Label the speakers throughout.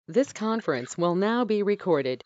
Speaker 1: This conference will now be recorded.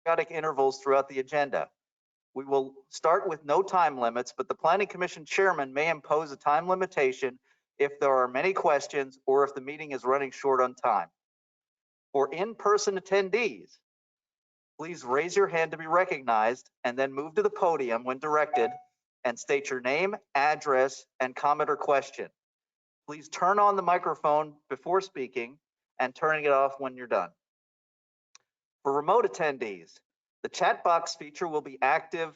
Speaker 2: Periodic intervals throughout the agenda. We will start with no time limits, but the Planning Commission chairman may impose a time limitation if there are many questions or if the meeting is running short on time. For in-person attendees, please raise your hand to be recognized and then move to the podium when directed and state your name, address, and comment or question. Please turn on the microphone before speaking and turning it off when you're done. For remote attendees, the chat box feature will be active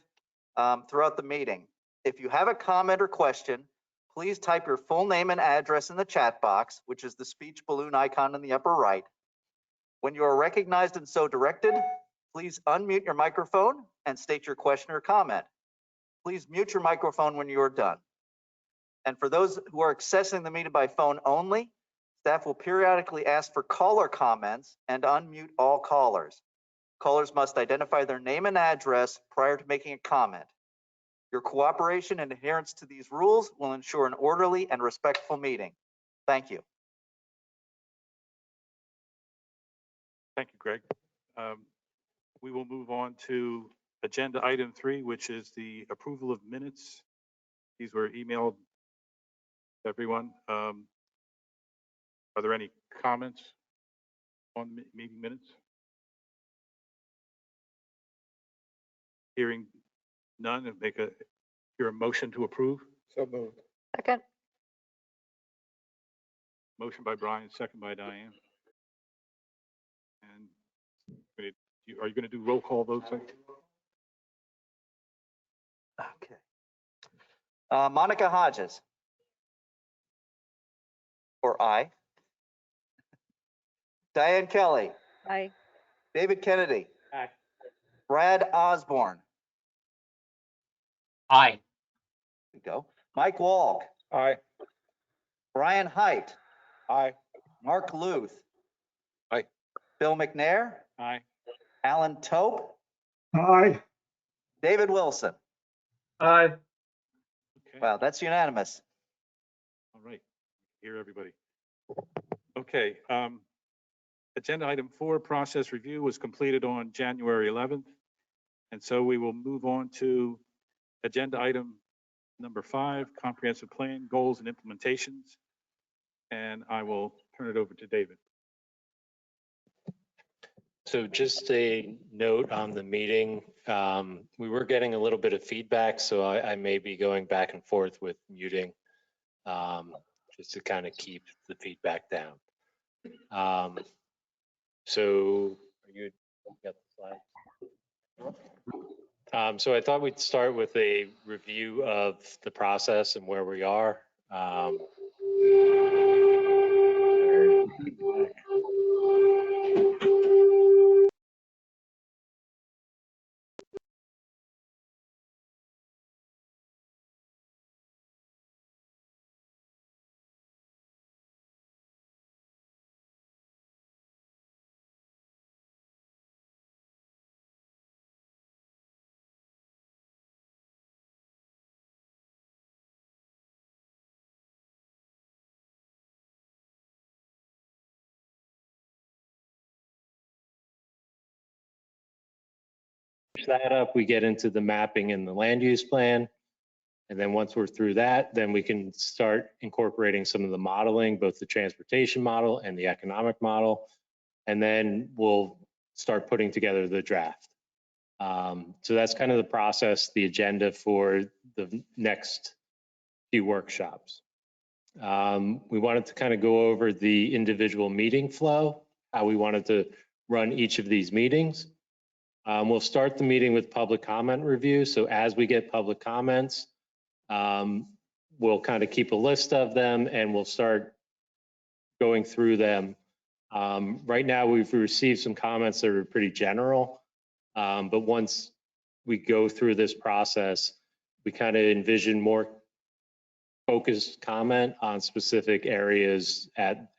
Speaker 2: throughout the meeting. If you have a comment or question, please type your full name and address in the chat box, which is the speech balloon icon in the upper right. When you are recognized and so directed, please unmute your microphone and state your question or comment. Please mute your microphone when you are done. And for those who are accessing the meeting by phone only, staff will periodically ask for caller comments and unmute all callers. Callers must identify their name and address prior to making a comment. Your cooperation and adherence to these rules will ensure an orderly and respectful meeting. Thank you.
Speaker 3: Thank you, Greg. We will move on to agenda item 3, which is the approval of minutes These were emailed to everyone. Are there any comments on meeting minutes? Hearing none, and hear a motion to approve.
Speaker 4: So moved.
Speaker 5: Second.
Speaker 3: Motion by Brian, second by Diane. And are you going to do roll call votes?
Speaker 2: Okay. Monica Hodges. Or I. Diane Kelly.
Speaker 5: Aye.
Speaker 2: David Kennedy.
Speaker 4: Aye.
Speaker 2: Brad Osborne.
Speaker 4: Aye.
Speaker 2: There we go. Mike Walk.
Speaker 4: Aye.
Speaker 2: Brian Height.
Speaker 4: Aye.
Speaker 2: Mark Luth.
Speaker 4: Aye.
Speaker 2: Bill McNair.
Speaker 3: Aye.
Speaker 2: Alan Tope.
Speaker 4: Aye.
Speaker 2: David Wilson.
Speaker 4: Aye.
Speaker 3: Okay.
Speaker 2: Wow, that's unanimous.
Speaker 3: All right. Hear everybody. Okay. Agenda item 4, process review, was completed on January 11th. And so we will move on to agenda item number 5, comprehensive plan, goals and implementations. And I will turn it over to David.
Speaker 6: So just a note on the meeting, we were getting a little bit of feedback, so I may be going back and forth with muting, just to kind of keep the feedback down. So you got the slide? So I thought we'd start with a review of the process and where we are. That up, we get into the mapping and the land use plan. And then once we're through that, then we can start incorporating some of the modeling, both the transportation model and the economic model. And then we'll start putting together the draft. So that's kind of the process, the agenda for the next few workshops. We wanted to kind of go over the individual meeting flow, how we wanted to run each of these meetings. We'll start the meeting with public comment review. So as we get public comments, we'll kind of keep a list of them and we'll start going through them. Right now, we've received some comments that are pretty general, but once we go through this process, we kind of envision more focused comment on specific areas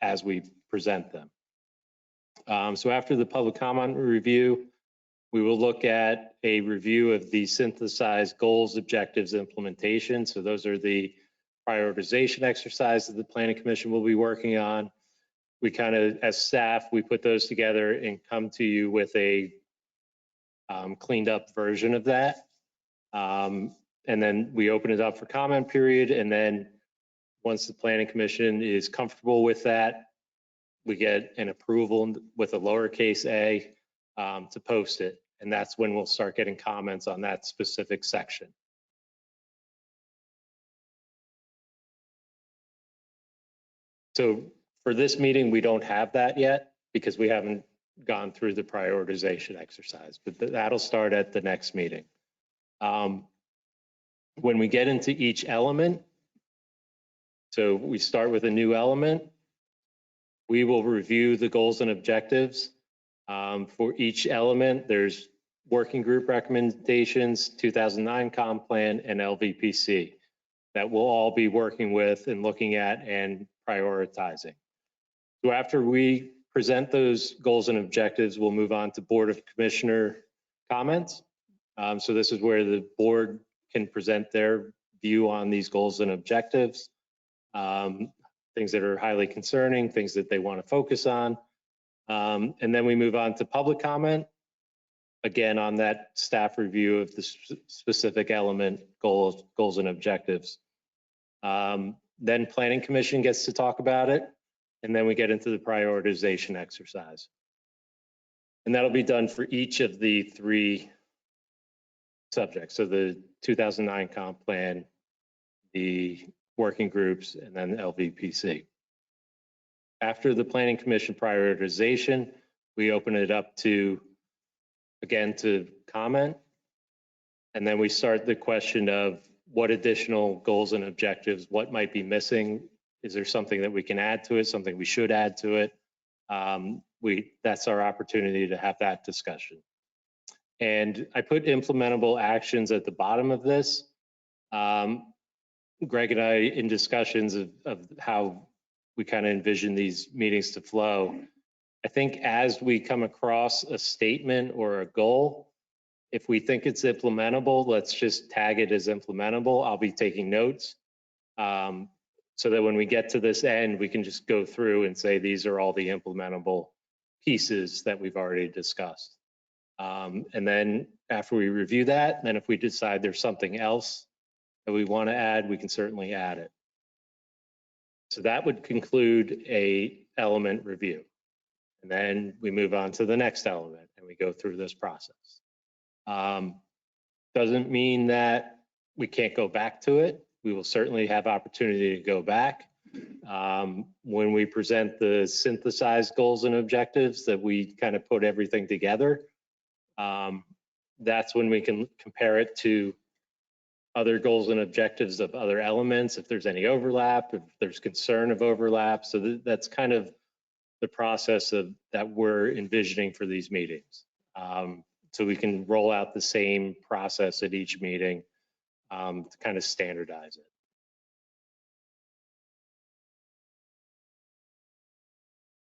Speaker 6: as we present them. So after the public comment review, we will look at a review of the synthesized goals, objectives, implementation. So those are the prioritization exercises that the Planning Commission will be working on. We kind of, as staff, we put those together and come to you with a cleaned up version of that. And then we open it up for comment period. And then once the Planning Commission is comfortable with that, we get an approval with a lowercase a to post it. And that's when we'll start getting comments on that specific section. So for this meeting, we don't have that yet because we haven't gone through the prioritization exercise, but that'll start at the next meeting. When we get into each element, so we start with a new element, we will review the goals and objectives. For each element, there's working group recommendations, 2009 comp plan, and LVPC that we'll all be working with and looking at and prioritizing. So after we present those goals and objectives, we'll move on to Board of Commissioner comments. So this is where the board can present their view on these goals and objectives, things that are highly concerning, things that they want to focus on. And then we move on to public comment, again, on that staff review of the specific element goals and objectives. Then Planning Commission gets to talk about it, and then we get into the prioritization exercise. And that'll be done for each of the 3 subjects. So the 2009 comp plan, the working groups, and then LVPC. After the Planning Commission prioritization, we open it up to, again, to comment. And then we start the question of what additional goals and objectives, what might be missing? Is there something that we can add to it, something we should add to it? That's our opportunity to have that discussion. And I put implementable actions at the bottom of this. Greg and I, in discussions of how we kind of envision these meetings to flow, I think as we come across a statement or a goal, if we think it's implementable, let's just tag it as implementable. I'll be taking notes so that when we get to this end, we can just go through and say, these are all the implementable pieces that we've already discussed. And then after we review that, then if we decide there's something else that we want to add, we can certainly add it. So that would conclude a element review. And then we move on to the next element and we go through this process. Doesn't mean that we can't go back to it. We will certainly have opportunity to go back. When we present the synthesized goals and objectives that we kind of put everything together, that's when we can compare it to other goals and objectives of other elements, if there's any overlap, if there's concern of overlap. So that's kind of the process that we're envisioning for these meetings. So we can roll out the same process at each meeting to kind of standardize it.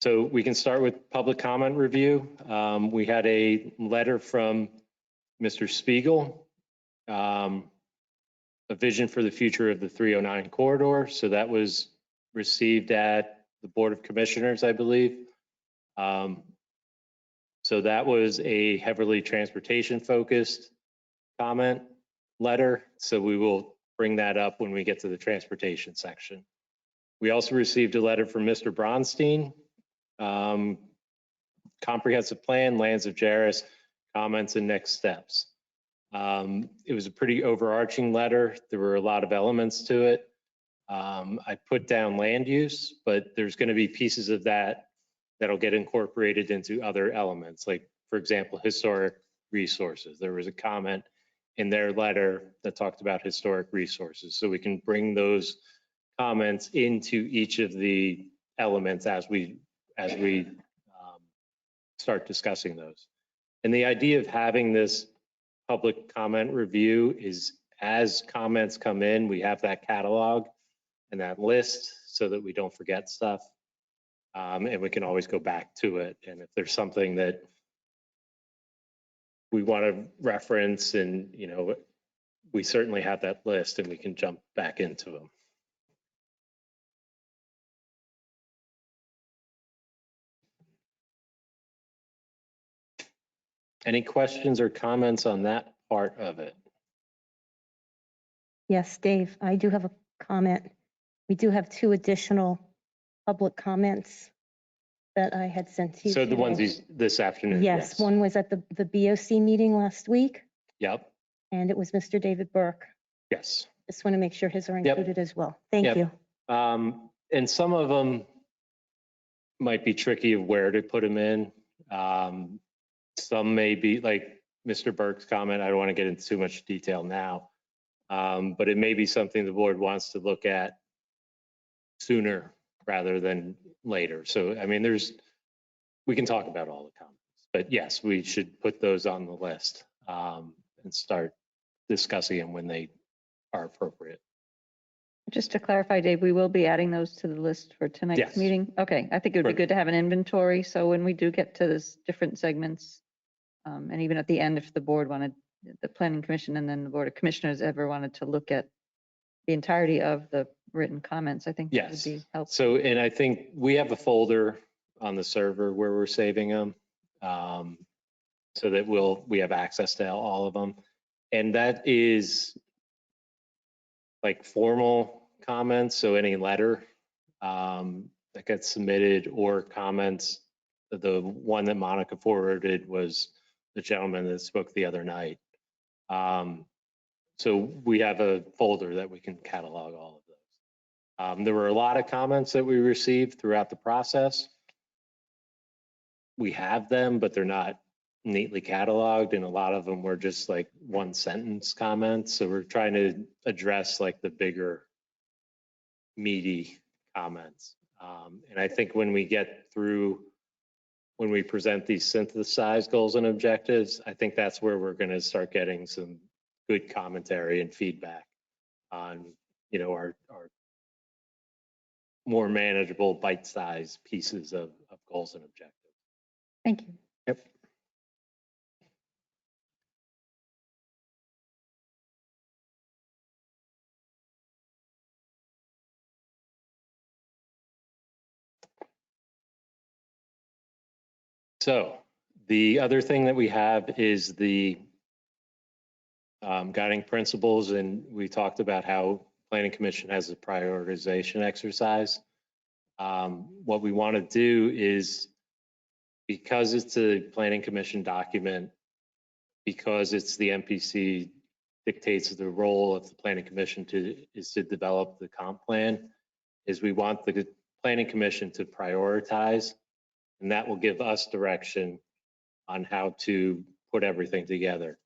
Speaker 6: So we can start with public comment review. We had a letter from Mr. Spiegel, a vision for the future of the 309 corridor. So that was received at the Board of Commissioners, I believe. So that was a heavily transportation focused comment letter. So we will bring that up when we get to the transportation section. We also received a letter from Mr. Bronstein, comprehensive plan, lands of Jarris, comments and next steps. It was a pretty overarching letter. There were a lot of elements to it. I put down land use, but there's going to be pieces of that that'll get incorporated into other elements, like, for example, historic resources. There was a comment in their letter that talked about historic resources. So we can bring those comments into each of the elements as we start discussing those. And the idea of having this public comment review is, as comments come in, we have that catalog and that list so that we don't forget stuff. And we can always go back to it. And if there's something that we want to reference, and we certainly have that list and we can jump back into them. Any questions or comments on that part of it?
Speaker 5: Yes, Dave, I do have a comment. We do have 2 additional public comments that I had sent to you.
Speaker 6: So the
Speaker 5: today.
Speaker 6: ones this afternoon?
Speaker 5: Yes, one was at the BOC meeting last week,
Speaker 6: Yep.
Speaker 5: and it was Mr. David Burke.
Speaker 6: Yes.
Speaker 5: Just want to make sure his are
Speaker 6: Yep.
Speaker 5: included as well. Thank
Speaker 6: Yep.
Speaker 5: you.
Speaker 6: And some of them might be tricky of where to put them in. Some may be like Mr. Burke's comment. I don't want to get into too much detail now, but it may be something the board wants to look at sooner rather than later. So, I mean, we can talk about all the comments, but yes, we should put those on the list and start discussing them when they are appropriate.
Speaker 7: Just to clarify, Dave, we will be adding those to the list for tonight's
Speaker 6: Yes.
Speaker 7: meeting? Okay, I think it would be
Speaker 6: Right.
Speaker 7: good to have an inventory, so when we do get to this different segments, and even at the end, if the board wanted, the Planning Commission and then the Board of Commissioners ever wanted to look at the entirety of the written comments, I think that would
Speaker 6: Yes.
Speaker 7: be helpful.
Speaker 6: So, and I think we have a folder on the server where we're saving them, so that we have access to all of them. And that is like formal comments, so any letter that gets submitted or comments. The one that Monica forwarded was the gentleman that spoke the other night. So we have a folder that we can catalog all of those. There were a lot of comments that we received throughout the process. We have them, but they're not neatly cataloged, and a lot of them were just like one sentence comments. So we're trying to address like the bigger, meaty comments. And I think when we get through, when we present these synthesized goals and objectives, I think that's where we're going to start getting some good commentary and feedback on, you know, our more manageable bite-sized pieces of goals and objectives.
Speaker 5: Thank you.
Speaker 6: Yep. So the other thing that we have is the guiding principles, and we talked about how Planning Commission has a prioritization exercise. What we want to do is, because it's a Planning Commission document, because it's the MPC dictates the role of the Planning Commission is to develop the comp plan, is we want the Planning Commission to prioritize, and that will give us direction on how to put everything together.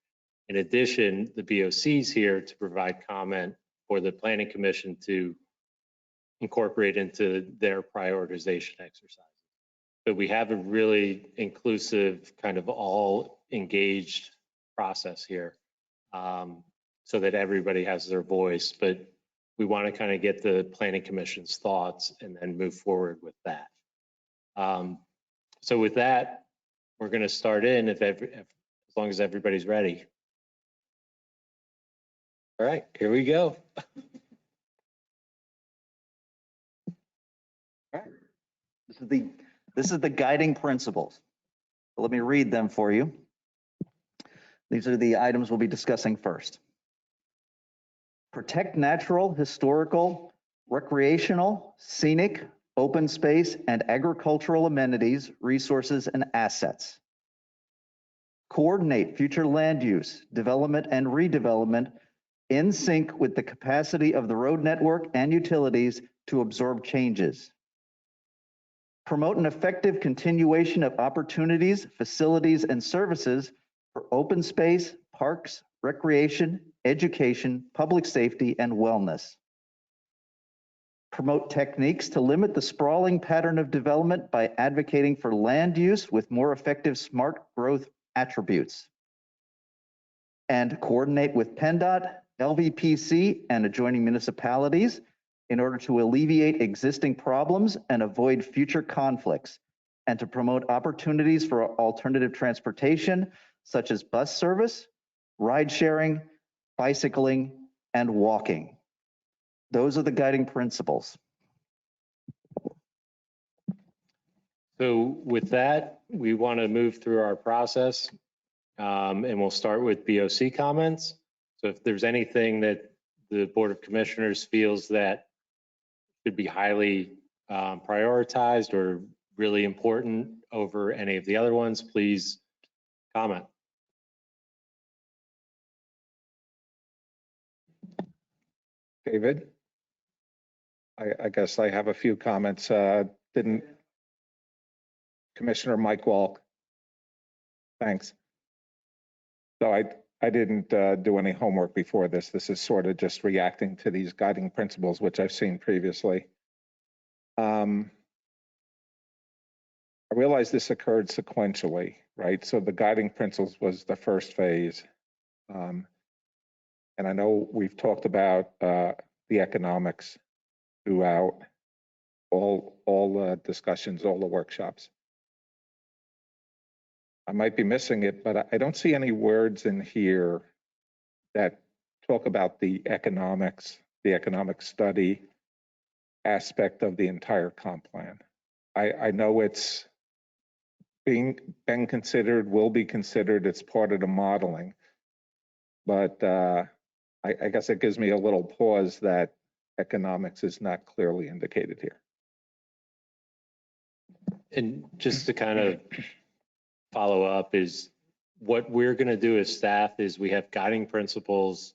Speaker 6: In addition, the BOC is here to provide comment for the Planning Commission to incorporate into their prioritization exercise. But we have a really inclusive, kind of all engaged process here, so that everybody has their voice. But we want to kind of get the Planning Commission's thoughts and then move forward with that. So with that, we're going to start in as long as everybody's ready. All right, here we go.
Speaker 2: This is the guiding principles. So let me read them for you. These are the items we'll be discussing first. Protect natural, historical, recreational, scenic, open space, and agricultural amenities, resources, and assets. Coordinate future land use, development, and redevelopment in sync with the capacity of the road network and utilities to absorb changes. Promote an effective continuation of opportunities, facilities, and services for open space, parks, recreation, education, public safety, and wellness. Promote techniques to limit the sprawling pattern of development by advocating for land use with more effective smart growth attributes. And coordinate with PennDOT, LVPC, and adjoining municipalities in order to alleviate existing problems and avoid future conflicts, and to promote opportunities for alternative transportation, such as bus service, ride sharing, bicycling, and walking. Those are the guiding principles.
Speaker 6: So with that, we want to move through our process, and we'll start with BOC comments. So if there's anything that the Board of Commissioners feels that should be highly prioritized or really important over any of the other ones, please comment.
Speaker 4: David? I guess I have a few comments. Didn't Commissioner Mike Walk? Thanks. So I didn't do any homework before this. This is sort of just reacting to these guiding principles, which I've seen previously. I realize this occurred sequentially, right? So the guiding principles was the first phase. And I know we've talked about the economics throughout all discussions, all the workshops. I might be missing it, but I don't see any words in here that talk about the economics, the economic study aspect of the entire comp plan. I know it's been considered, will be considered, it's part of the modeling, but I guess it gives me a little pause that economics is not clearly indicated here.
Speaker 6: And just to kind of follow up is what we're going to do as staff is we have guiding principles,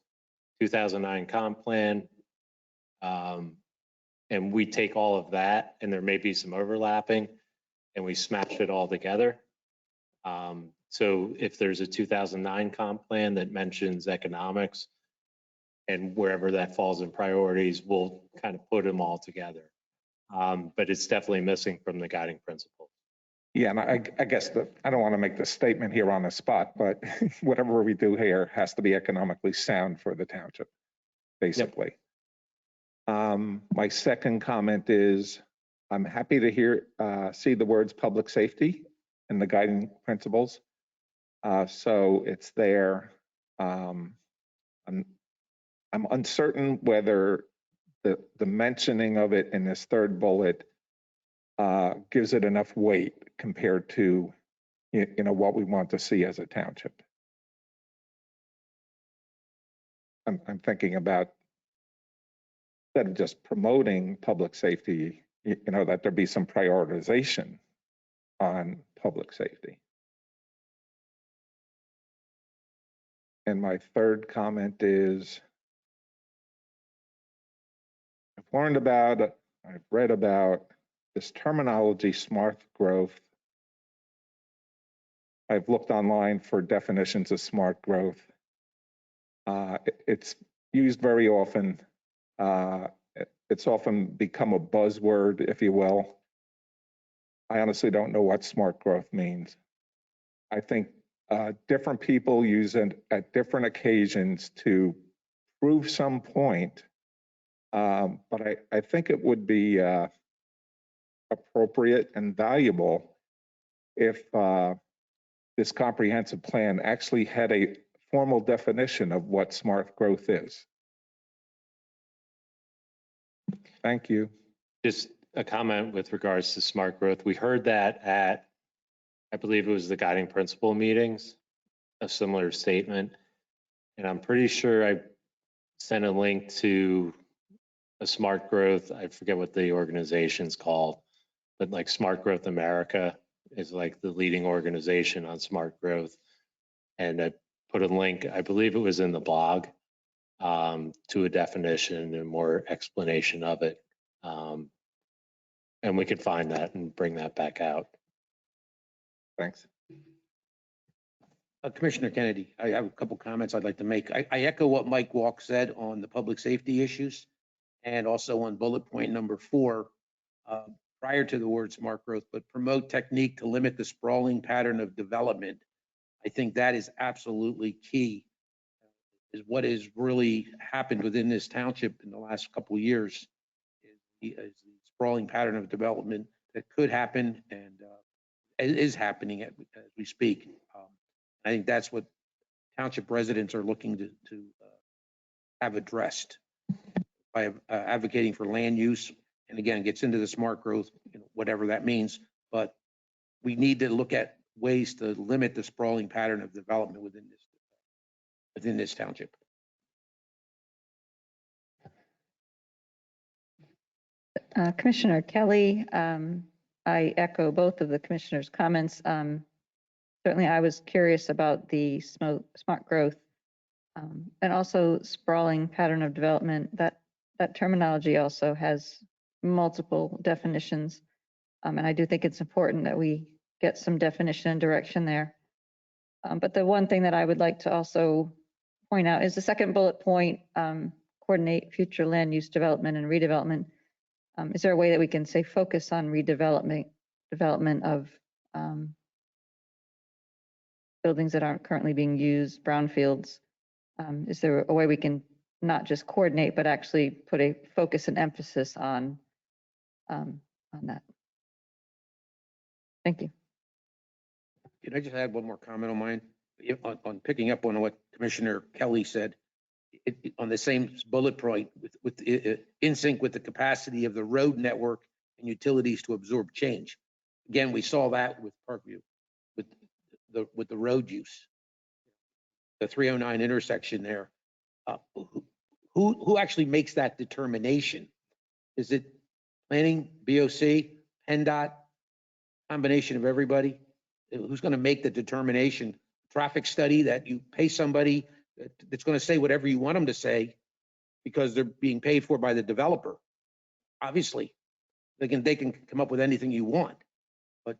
Speaker 6: 2009 comp plan, and we take all of that, and there may be some overlapping, and we smash it all together. So if there's a 2009 comp plan that mentions economics, and wherever that falls in priorities, we'll kind of put them all together. But it's definitely missing from the guiding principles.
Speaker 4: Yeah, and I guess I don't want to make the statement here on the spot, but whatever we do here has to be economically sound for the township, basically. My second comment is I'm happy to see the words public safety in the guiding principles. So it's there. I'm uncertain whether the mentioning of it in this third bullet gives it enough weight compared to what we want to see as a township. I'm thinking about, instead of just promoting public safety, that there be some prioritization on public safety. And my third comment is, I've read about this terminology, smart growth. I've looked online for definitions of smart growth. It's used very often. It's often become a buzzword, if you will. I honestly don't know what smart growth means. I think different people use it at different occasions to prove some point. But I think it would be appropriate and valuable if this comprehensive plan actually had a formal definition of what smart growth is. Thank you.
Speaker 6: Just a comment with regards to smart growth. We heard that at, I believe it was the guiding principle meetings, a similar statement. And I'm pretty sure I sent a link to a smart growth. I forget what the organization's called, but like Smart Growth America is like the leading organization on smart growth. And I put a link, I believe it was in the blog, to a definition and more explanation of it. And we could find that and bring that back out.
Speaker 4: Thanks.
Speaker 8: Commissioner Kennedy, I have a couple comments I'd like to make. I echo what Mike Walk said on the public safety issues and also on bullet point number 4, prior to the word smart growth, but promote technique to limit the sprawling pattern of development. I think that is absolutely key, is what has really happened within this township in the last couple of years is the sprawling pattern of development that could happen and is happening as we speak. I think that's what township residents are looking to have addressed by advocating for land use. And again, it gets into the smart growth, whatever that means. But we need to look at ways to limit the sprawling pattern of development within this township.
Speaker 7: Commissioner Kelly, I echo both of the commissioner's comments. Certainly, I was curious about the smart growth and also sprawling pattern of development. That terminology also has multiple definitions. And I do think it's important that we get some definition and direction there. But the one thing that I would like to also point out is the second bullet point, coordinate future land use development and redevelopment. Is there a way that we can say focus on development of buildings that aren't currently being used, brownfields? Is there a way we can not just coordinate, but actually put a focus and emphasis on that? Thank you.
Speaker 8: Can I just add one more comment on mine? On picking up on what Commissioner Kelly said, on the same bullet point, in sync with the capacity of the road network and utilities to absorb change. Again, we saw that with Parkview, with the road use. The 309 intersection there, who actually makes that determination? Is it planning, BOC, PennDOT, combination of everybody? Who's going to make the determination? Traffic study that you pay somebody that's going to say whatever you want them to say because they're being paid for by the developer. Obviously, they can come up with anything you want. But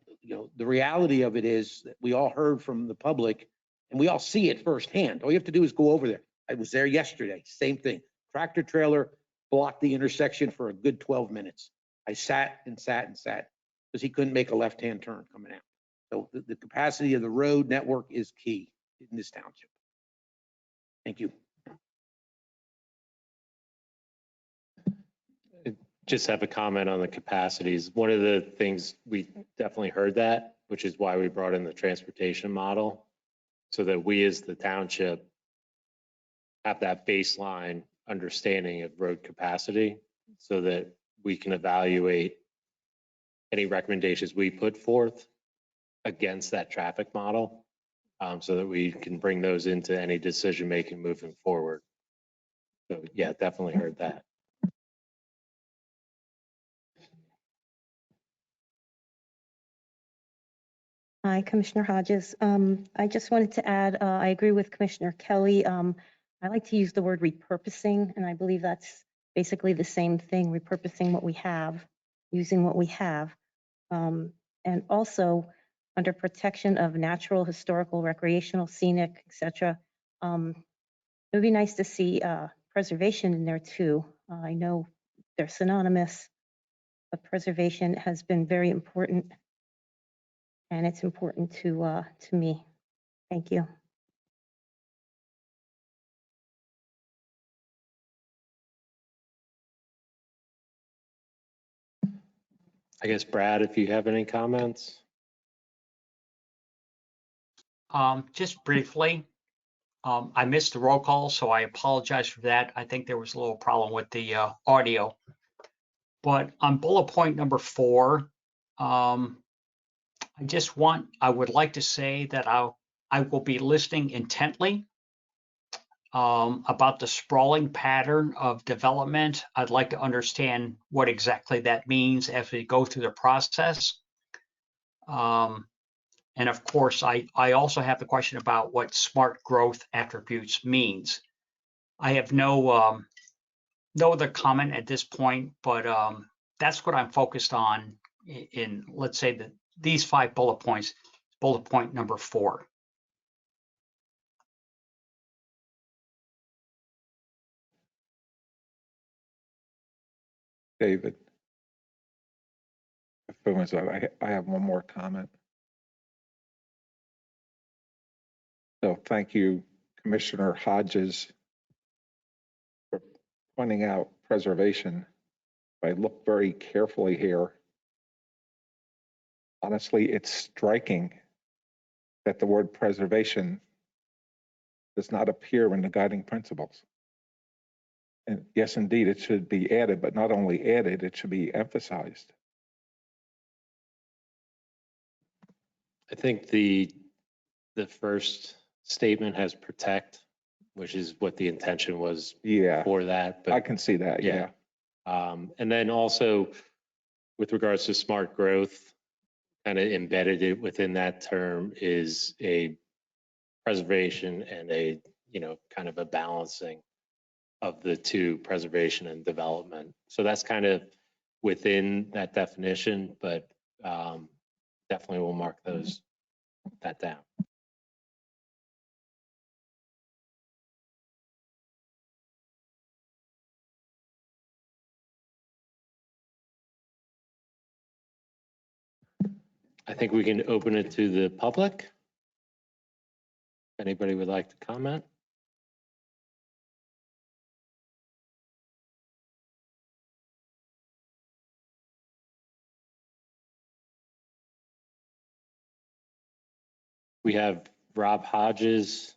Speaker 8: the reality of it is that we all heard from the public and we all see it firsthand. All you have to do is go over there. I was there yesterday, same thing. Tractor trailer blocked the intersection for a good 12 minutes. I sat and sat and sat because he couldn't make a left-hand turn coming out. So the capacity of the road network is key in this township. Thank you.
Speaker 6: Just have a comment on the capacities. One of the things we definitely heard that, which is why we brought in the transportation model, so that we as the township have that baseline understanding of road capacity so that we can evaluate any recommendations we put forth against that traffic model, so that we can bring those into any decision making moving forward. So yeah, definitely heard that.
Speaker 5: Hi, Commissioner Hodges. I just wanted to add, I agree with Commissioner Kelly. I like to use the word repurposing, and I believe that's basically the same thing, repurposing what we have, using what we have. And also, under protection of natural, historical, recreational, scenic, etc. It would be nice to see preservation in there too. I know they're synonymous, but preservation has been very important, and it's important to me. Thank you.
Speaker 6: I guess, Brad, if you have any comments.
Speaker 9: Just briefly, I missed the roll call, so I apologize for that. I think there was a little problem with the audio. But on bullet point number 4, I would like to say that I will be listening intently about the sprawling pattern of development. I'd like to understand what exactly that means as we go through the process. And of course, I also have the question about what smart growth attributes means. I have no other comment at this point, but that's what I'm focused on in let's say that these 5 bullet points, bullet point number 4.
Speaker 4: David. I have one more comment. So thank you, Commissioner Hodges, for pointing out preservation. If I look very carefully here, honestly, it's striking that the word preservation does not appear in the guiding principles. And yes, indeed, it should be added, but not only added, it should be emphasized.
Speaker 6: I think the first statement has protect, which is what the intention was for that. But
Speaker 4: I can see that, yeah.
Speaker 6: And then also with regards to smart growth, kind of embedded it within that term is a preservation and a, kind of a balancing of the two, preservation and development. So that's kind of within that definition, but definitely we'll mark that down. I think we can open it to the public. If anybody would like to comment. We have Rob Hodges.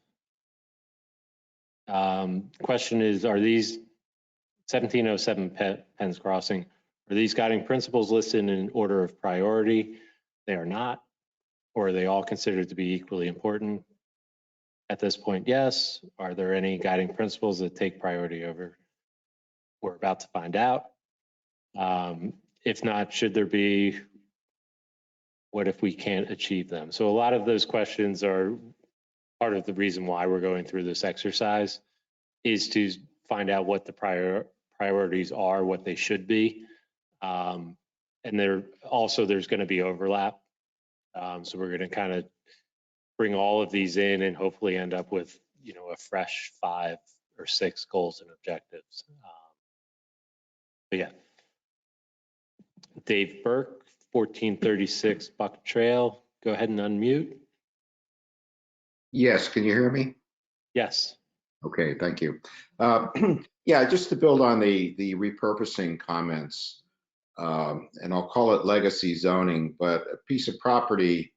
Speaker 6: Question is, are these 1707 Penn's Crossing, are these guiding principles listed in order of priority? They are not, or are they all considered to be equally important? At this point, yes. Are there any guiding principles that take priority over We're about to find out. If not, should there be, what if we can't achieve them? So a lot of those questions are part of the reason why we're going through this exercise, is to find out what the priorities are, what they should be. And there's going to be overlap. So we're going to kind of bring all of these in and hopefully end up with, a fresh 5 or 6 goals and objectives. But yeah. Dave Burke, 1436 Buck Trail. Go ahead and unmute.
Speaker 10: Yes, can you hear me?
Speaker 6: Yes.
Speaker 10: Okay, thank you. Yeah, just to build on the repurposing comments, and I'll call it legacy zoning, but a piece of property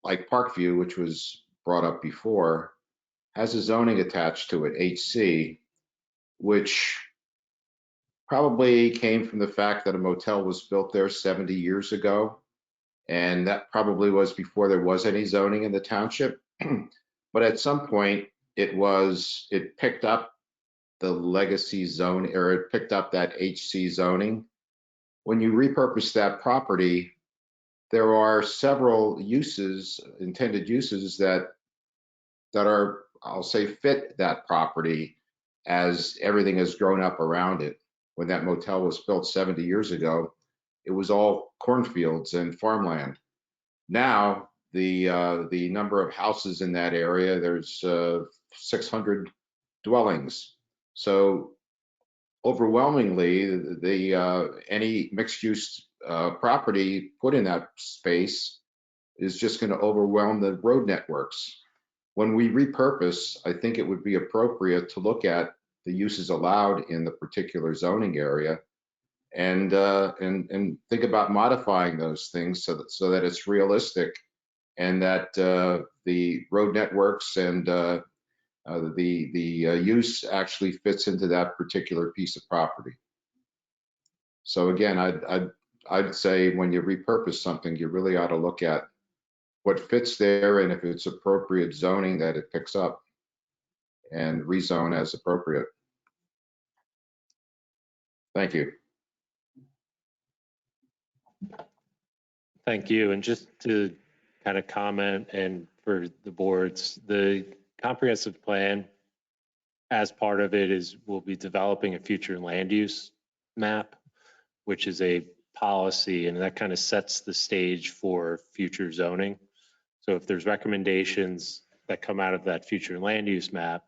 Speaker 10: like Parkview, which was brought up before, has a zoning attached to it, HC, which probably came from the fact that a motel was built there 70 years ago. And that probably was before there was any zoning in the township. But at some point, it picked up the legacy zone, or it picked up that HC zoning. When you repurpose that property, there are several uses, intended uses that are, I'll say, fit that property as everything has grown up around it. When that motel was built 70 years ago, it was all cornfields and farmland. Now, the number of houses in that area, there's 600 dwellings. So overwhelmingly, any mixed-use property put in that space is just going to overwhelm the road networks. When we repurpose, I think it would be appropriate to look at the uses allowed in the particular zoning area and think about modifying those things so that it's realistic, and that the road networks and the use actually fits into that particular piece of property. So again, I'd say when you repurpose something, you really ought to look at what fits there, and if it's appropriate zoning that it picks up, and rezone as appropriate. Thank you.
Speaker 6: Thank you. And just to kind of comment, and for the boards, the comprehensive plan, as part of it, we'll be developing a future land use map, which is a policy, and that kind of sets the stage for future zoning. So if there's recommendations that come out of that future land use map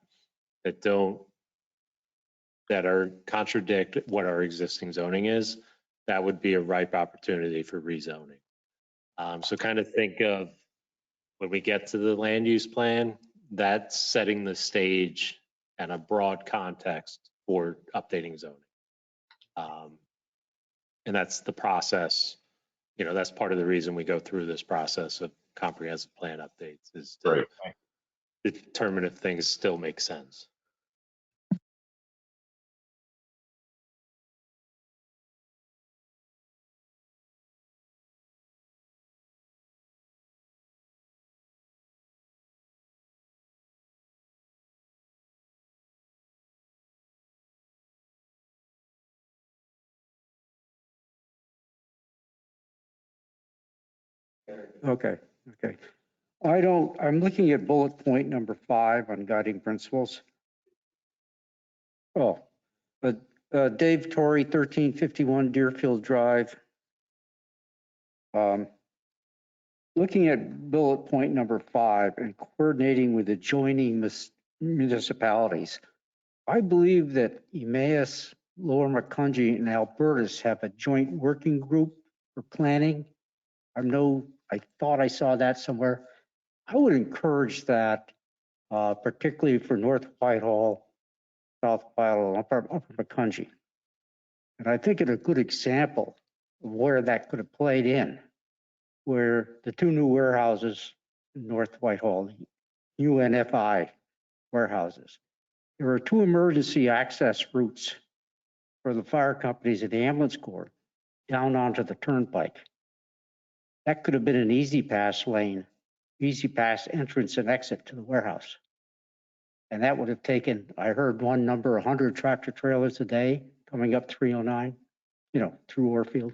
Speaker 6: that are contradict what our existing zoning is, that would be a ripe opportunity for rezoning. So kind of think of when we get to the land use plan, that's setting the stage and a broad context for updating zoning. And that's the process, that's part of the reason we go through this process of comprehensive plan updates, is to determine if things still make sense.
Speaker 11: Okay. I'm looking at bullet point number 5 on guiding principles. Dave Torrey, 1351 Deerfield Drive. Looking at bullet point number 5 and coordinating with adjoining municipalities, I believe that Emmaus, Lower Macungie, and Albertus have a joint working group for planning. I thought I saw that somewhere. I would encourage that, particularly for North Whitehall, South Whitehall, Upper Macungie. And I think it's a good example of where that could have played in, where the 2 new warehouses in North Whitehall, UNFI warehouses. There are 2 emergency access routes for the fire companies and the ambulance corps down onto the turnpike. That could have been an easy pass lane, easy pass entrance and exit to the warehouse. And that would have taken, I heard one number, 100 tractor trailers a day coming up 309, through Orfield.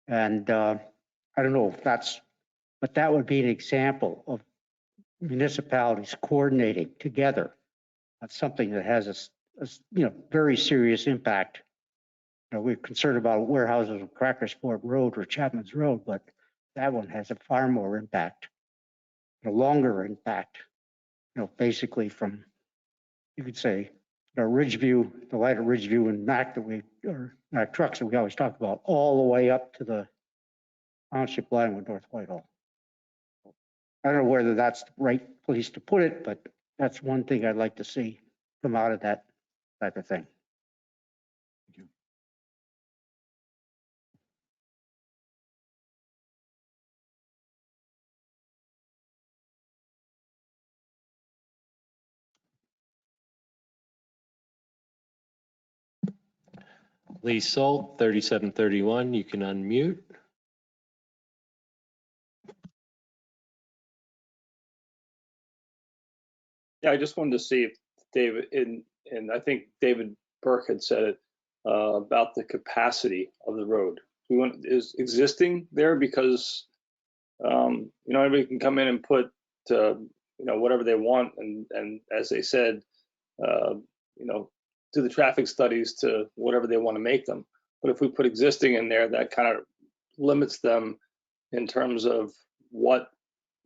Speaker 11: And I don't know if that's, but that would be an example of municipalities coordinating together on something that has a very serious impact. We're concerned about warehouses on Crackersport Road or Chapman's Road, but that one has a far more impact, a longer impact, basically from, you could say, Ridgeview, the light at Ridgeview and Mac Mac trucks that we always talk about, all the way up to the Township line with North Whitehall. I don't know whether that's the right place to put it, but that's one thing I'd like to see come out of that type of thing.
Speaker 3: Thank you.
Speaker 6: Lee Solt, 3731, you can unmute.
Speaker 12: Yeah, I just wanted to see if David, and I think David Burke had said it about the capacity of the road. Is existing there because, everybody can come in and put, whatever they want. And as they said, do the traffic studies to whatever they want to make them. But if we put existing in there, that kind of limits them in terms of what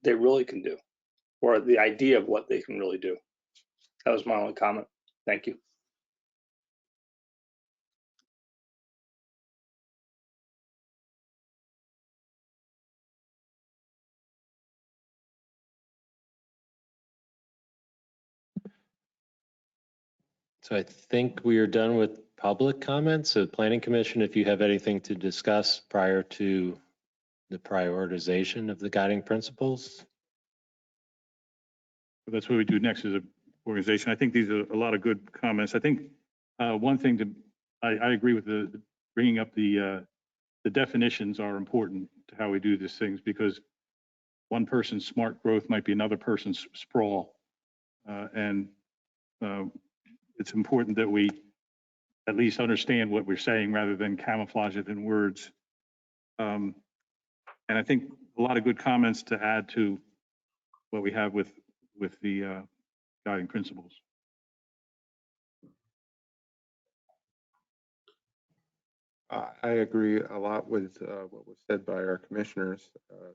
Speaker 12: they really can do, or the idea of what they can really do. That was my only comment. Thank you.
Speaker 6: So I think we are done with public comments. So Planning Commission, if you have anything to discuss prior to the prioritization of the guiding principles.
Speaker 3: That's what we do next as an organization. I think these are a lot of good comments. I think one thing I agree with the bringing up the definitions are important to how we do these things, because one person's smart growth might be another person's sprawl. It's important that we at least understand what we're saying rather than camouflage it in words. And I think a lot of good comments to add to what we have with the guiding principles.
Speaker 13: I agree a lot with what was said by our commissioners,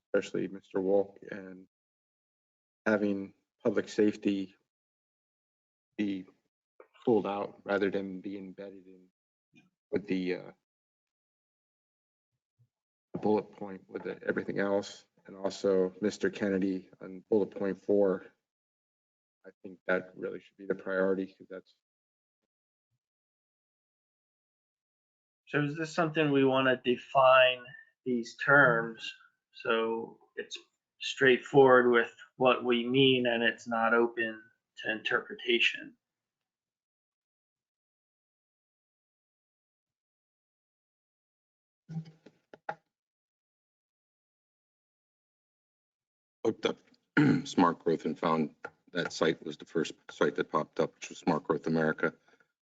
Speaker 13: especially Mr. Wolk, and having public safety be pulled out rather than be embedded in with the bullet point with everything else. And also Mr. Kennedy on bullet point 4. I think that really should be the priority, because that's.
Speaker 14: So is this something we want to define these terms so it's straightforward with what we mean and it's not open to interpretation?
Speaker 10: Looked up smart growth and found that site was the first site that popped up, which was Smart Growth America,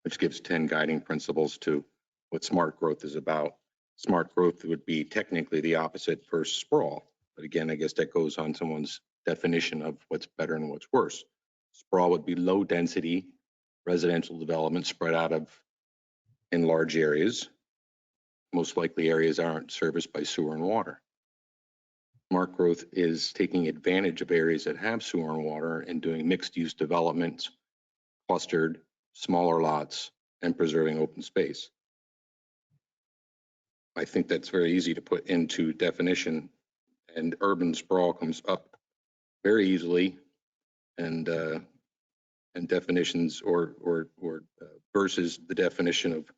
Speaker 10: which gives 10 guiding principles to what smart growth is about. Smart growth would be technically the opposite for sprawl. But again, I guess that goes on someone's definition of what's better and what's worse. Sprawl would be low density residential development spread out in large areas. Most likely areas aren't serviced by sewer and water. Smart growth is taking advantage of areas that have sewer and water and doing mixed use developments, clustered, smaller lots, and preserving open space. I think that's very easy to put into definition, and urban sprawl comes up very easily, and definitions or versus the definition of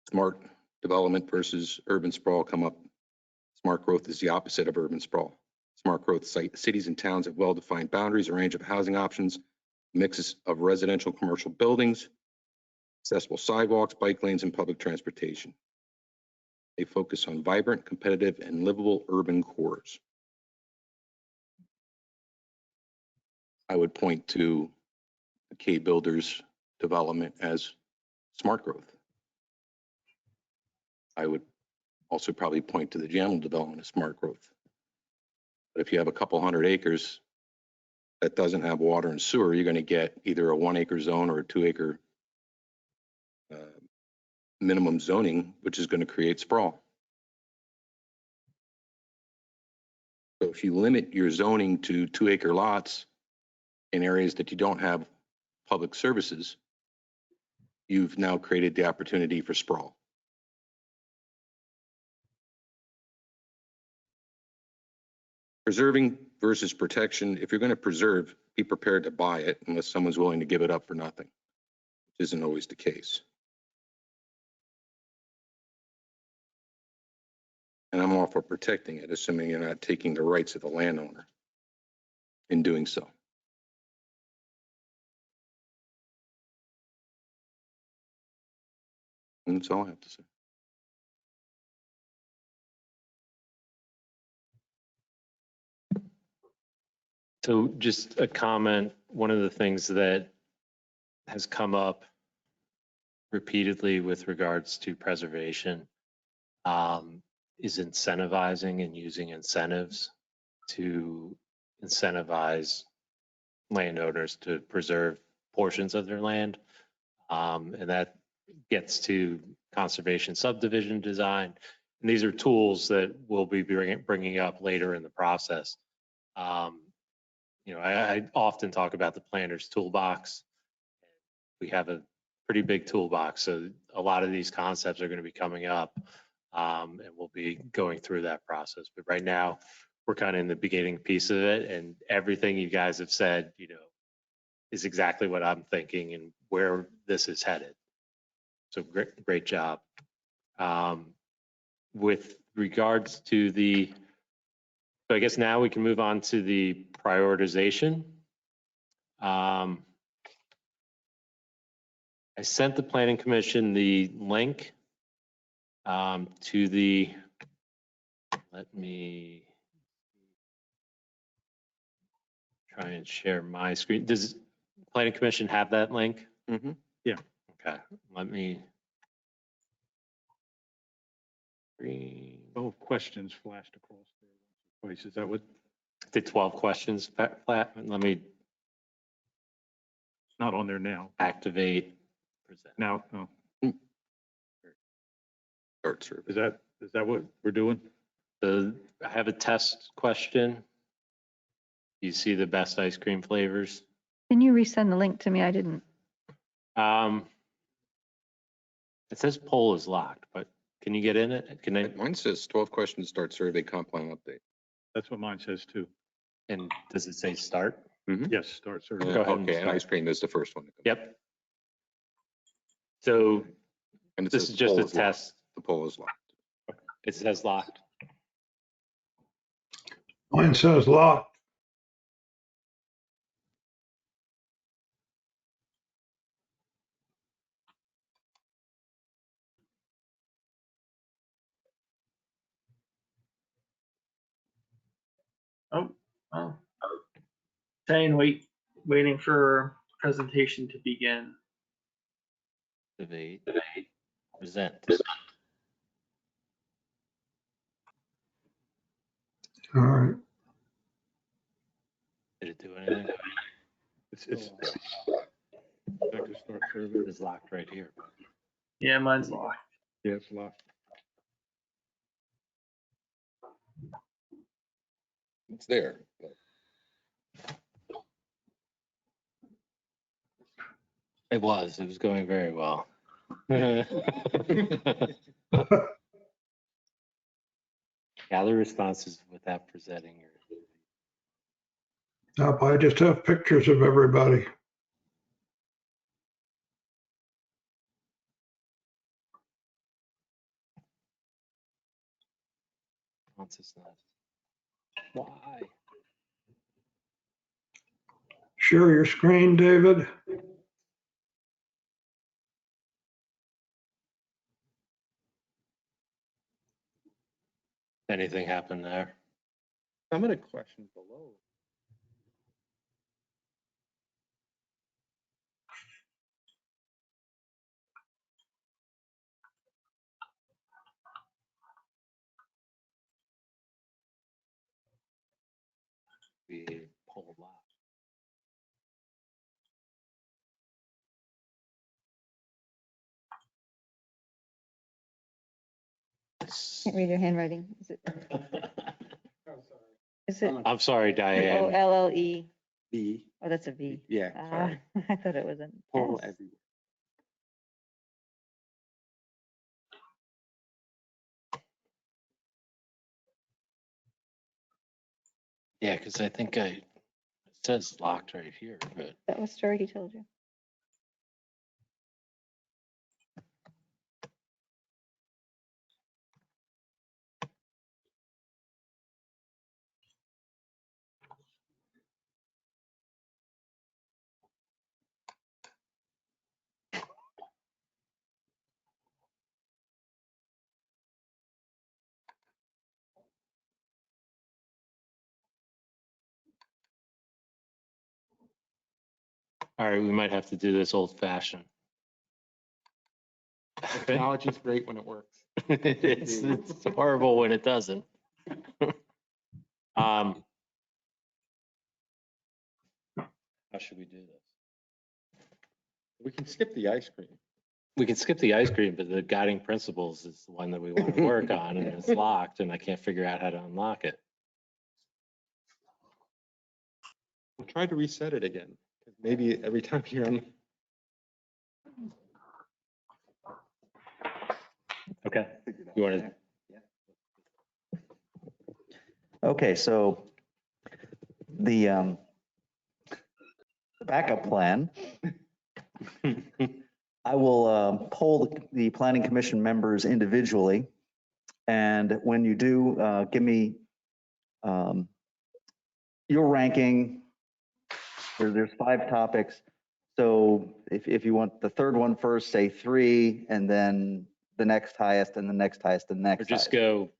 Speaker 10: smart development versus urban sprawl come up. Smart growth is the opposite of urban sprawl. Smart growth cities and towns have well-defined boundaries, a range of housing options, mixes of residential, commercial buildings, accessible sidewalks, bike lanes, and public transportation. They focus on vibrant, competitive, and livable urban cores.
Speaker 15: I would point to the K Builders development as smart growth. I would also probably point to the Jamel development as smart growth. But if you have a couple hundred acres that doesn't have water and sewer, you're going to get either a 1 acre zone or a 2 acre minimum zoning, which is going to create sprawl. So if you limit your zoning to 2 acre lots in areas that you don't have public services, you've now created the opportunity for sprawl. Preserving versus protection. If you're going to preserve, be prepared to buy it unless someone's willing to give it up for nothing, which isn't always the case. And I'm all for protecting it, assuming you're not taking the rights of the landowner in doing so. And that's all I have to say.
Speaker 6: So just a comment, one of the things that has come up repeatedly with regards to preservation is incentivizing and using incentives to incentivize landowners to preserve portions of their land. And that gets to conservation subdivision design. And these are tools that we'll be bringing up later in the process. You know, I often talk about the planner's toolbox. We have a pretty big toolbox, so a lot of these concepts are going to be coming up, and we'll be going through that process. But right now, we're kind of in the beginning piece of it, and everything you guys have said, you know, is exactly what I'm thinking and where this is headed. So great job. With regards to the, so I guess now we can move on to the prioritization. I sent the Planning Commission the link to the, let me try and share my screen. Does Planning Commission have that link?
Speaker 15: Mm-hmm.
Speaker 3: Yeah.
Speaker 6: Okay, let me.
Speaker 3: Oh, questions flashed across there twice. Is that what?
Speaker 6: The 12 questions flat. Let me.
Speaker 3: It's not on there now.
Speaker 6: Activate. Present.
Speaker 3: Now, oh.
Speaker 15: Start survey.
Speaker 3: Is that what we're doing?
Speaker 6: I have a test question. You see the best ice cream flavors?
Speaker 7: Can you resend the link to me? I didn't.
Speaker 6: It says poll is locked, but can you get in it? Can I?
Speaker 15: Mine says 12 questions, start survey, comp plan update.
Speaker 3: That's what mine says too.
Speaker 6: And does it say start?
Speaker 15: Mm-hmm.
Speaker 3: Yes, start survey.
Speaker 6: Go ahead and
Speaker 15: Okay, and
Speaker 6: start.
Speaker 15: ice cream is the first one.
Speaker 6: Yep. So
Speaker 15: And it
Speaker 6: this
Speaker 15: says
Speaker 6: is just
Speaker 15: poll
Speaker 6: a
Speaker 15: is locked.
Speaker 6: test.
Speaker 15: The poll is locked.
Speaker 6: It says locked.
Speaker 16: Mine says locked.
Speaker 14: Oh. Saying waiting for presentation to begin.
Speaker 6: Activate. Present.
Speaker 16: All right.
Speaker 6: Did it do anything?
Speaker 3: It's back to start survey.
Speaker 6: It is locked right here.
Speaker 14: Yeah, mine's locked.
Speaker 3: Yeah, it's locked.
Speaker 15: It's there.
Speaker 6: It was going very well. Gather responses without presenting your.
Speaker 16: Nope, I just have pictures of everybody.
Speaker 6: Why?
Speaker 16: Share your screen, David.
Speaker 6: Anything happened there?
Speaker 13: Some of the questions below.
Speaker 6: whole lot.
Speaker 7: Can't read your handwriting. Is it
Speaker 6: I'm sorry, Diane.
Speaker 7: O-L-L-E?
Speaker 13: B,
Speaker 7: Oh, that's a V.
Speaker 13: yeah,
Speaker 7: Ah,
Speaker 13: sorry.
Speaker 7: I thought it was an
Speaker 13: Pull
Speaker 7: S.
Speaker 13: everywhere.
Speaker 6: Yeah, because I think it says locked right here, but.
Speaker 7: That was story he told you.
Speaker 6: All right, we might have to do this old fashioned.
Speaker 13: Technology's great when it works.
Speaker 6: It's horrible when it doesn't. How should we do this?
Speaker 13: We can skip the ice cream.
Speaker 6: We can skip the ice cream, but the guiding principles is the one that we want to work on, and it's locked, and I can't figure out how to unlock it.
Speaker 13: We'll try to reset it again. 'Cause maybe every time you're on.
Speaker 6: Okay. You want to?
Speaker 2: Okay, so the backup plan, I will poll the planning commission members individually. And when you do, give me your ranking. There's 5 topics. So if you want the third one first, say 3, and then the next highest and the next highest and the
Speaker 6: Or
Speaker 2: next
Speaker 6: just
Speaker 2: highest.
Speaker 6: go.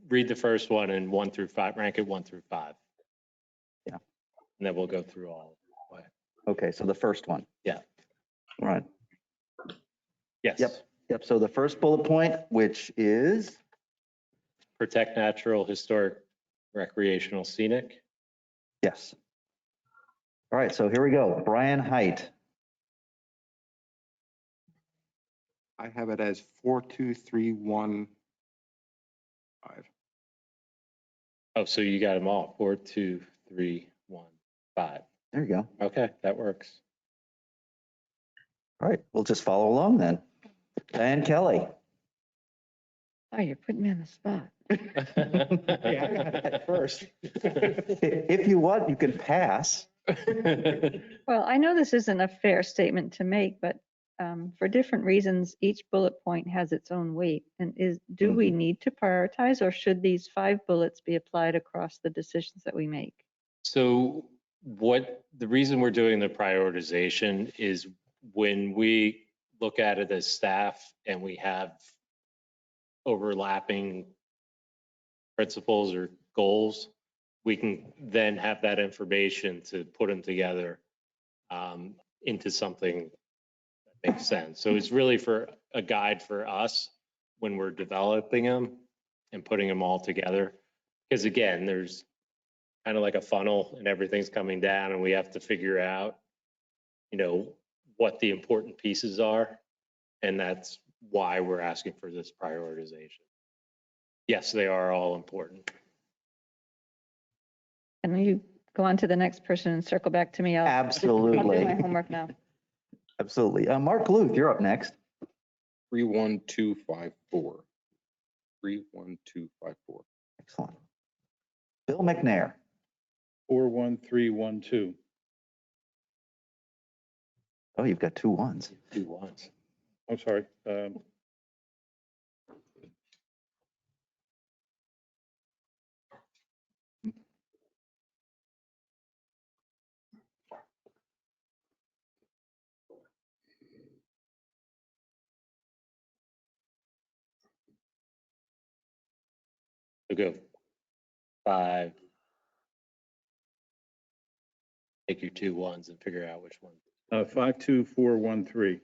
Speaker 6: Read the first one and 1 through 5, rank it 1 through 5.
Speaker 2: Yeah.
Speaker 6: And then we'll go through all.
Speaker 2: Okay, so the first one.
Speaker 6: Yeah.
Speaker 2: All right.
Speaker 6: Yes.
Speaker 2: Yep. So the first bullet point, which is?
Speaker 6: Protect natural, historic, recreational, scenic.
Speaker 2: Yes. All right, so here we go. Brian Height.
Speaker 13: I have it as 42315.
Speaker 6: Oh, so you got them all. 4, 2, 3, 1, 5.
Speaker 2: There you go.
Speaker 6: Okay, that works.
Speaker 2: All right, we'll just follow along then. Diane Kelly.
Speaker 7: Oh, you're putting me on the spot.
Speaker 13: Yeah, I got that first.
Speaker 2: If you want, you can pass.
Speaker 7: Well, I know this isn't a fair statement to make, but for different reasons, each bullet point has its own weight. And do we need to prioritize, or should these 5 bullets be applied across the decisions that we make?
Speaker 6: So the reason we're doing the prioritization is when we look at it as staff and we have overlapping principles or goals, we can then have that information to put them together into something that makes sense. So it's really for a guide for us when we're developing them and putting them all together. Because again, there's kind of like a funnel and everything's coming down and we have to figure out, what the important pieces are. And that's why we're asking for this prioritization. Yes, they are all important.
Speaker 7: And you go on to the next person and circle back to me. I'll
Speaker 2: Absolutely.
Speaker 7: do my homework now.
Speaker 2: Absolutely. Mark Luth, you're up next.
Speaker 13: 31254. 31254.
Speaker 2: Excellent. Bill McNair.
Speaker 3: 41312.
Speaker 2: Oh, you've got 2 ones.
Speaker 6: 2 ones.
Speaker 3: I'm sorry.
Speaker 6: So go 5. Take your 2 ones and figure out which one.
Speaker 3: 52413.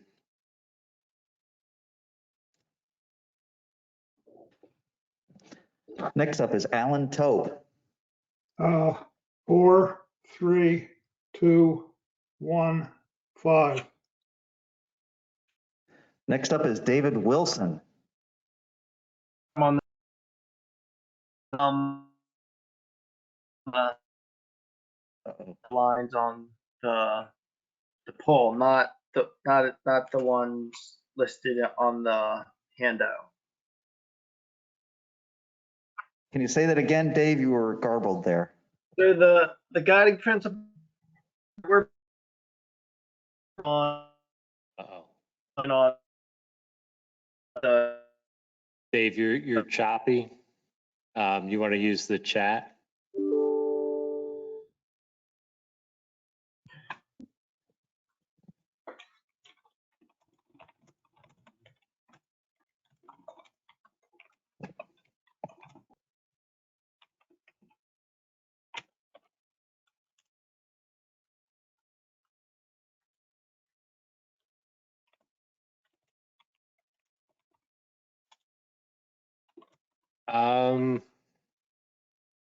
Speaker 2: Next up is Alan Tope.
Speaker 16: 4, 3, 2, 1, 5.
Speaker 17: Next up is David Wilson.
Speaker 14: I'm on the lines on the poll, not the ones listed on the handout.
Speaker 17: Can you say that again, Dave? You were garbled there.
Speaker 14: So the guiding principle we're on on the
Speaker 6: Dave, you're choppy. You want to use the chat?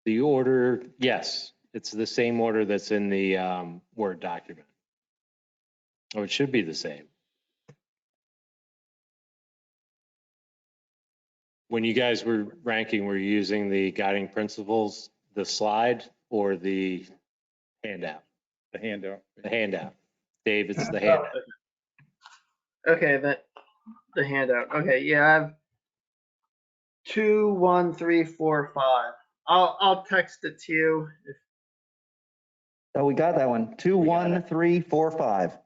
Speaker 6: The order, yes, it's the same order that's in the Word document. Oh, it should be the same. When you guys were ranking, were you using the guiding principles, the slide, or the handout?
Speaker 3: The handout.
Speaker 6: The handout. Dave, it's the handout.
Speaker 14: Okay, the handout. Okay, yeah, I have 2, 1, 3, 4, 5. I'll text it to you.
Speaker 17: Oh, we got that one. 2, 1, 3, 4, 5.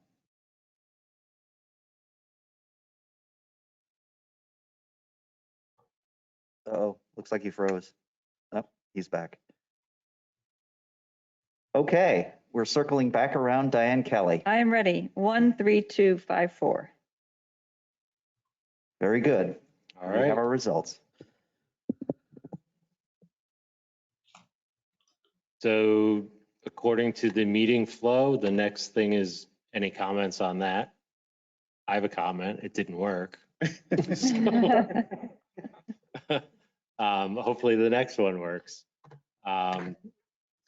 Speaker 17: Uh-oh, looks like he froze. Oh, he's back. Okay, we're circling back around Diane Kelly.
Speaker 7: I am ready. 1, 3, 2, 5, 4.
Speaker 17: Very good.
Speaker 6: All
Speaker 17: We
Speaker 6: right.
Speaker 17: have our results.
Speaker 6: So according to the meeting flow, the next thing is any comments on that? I have a comment. It didn't work. Hopefully the next one works. So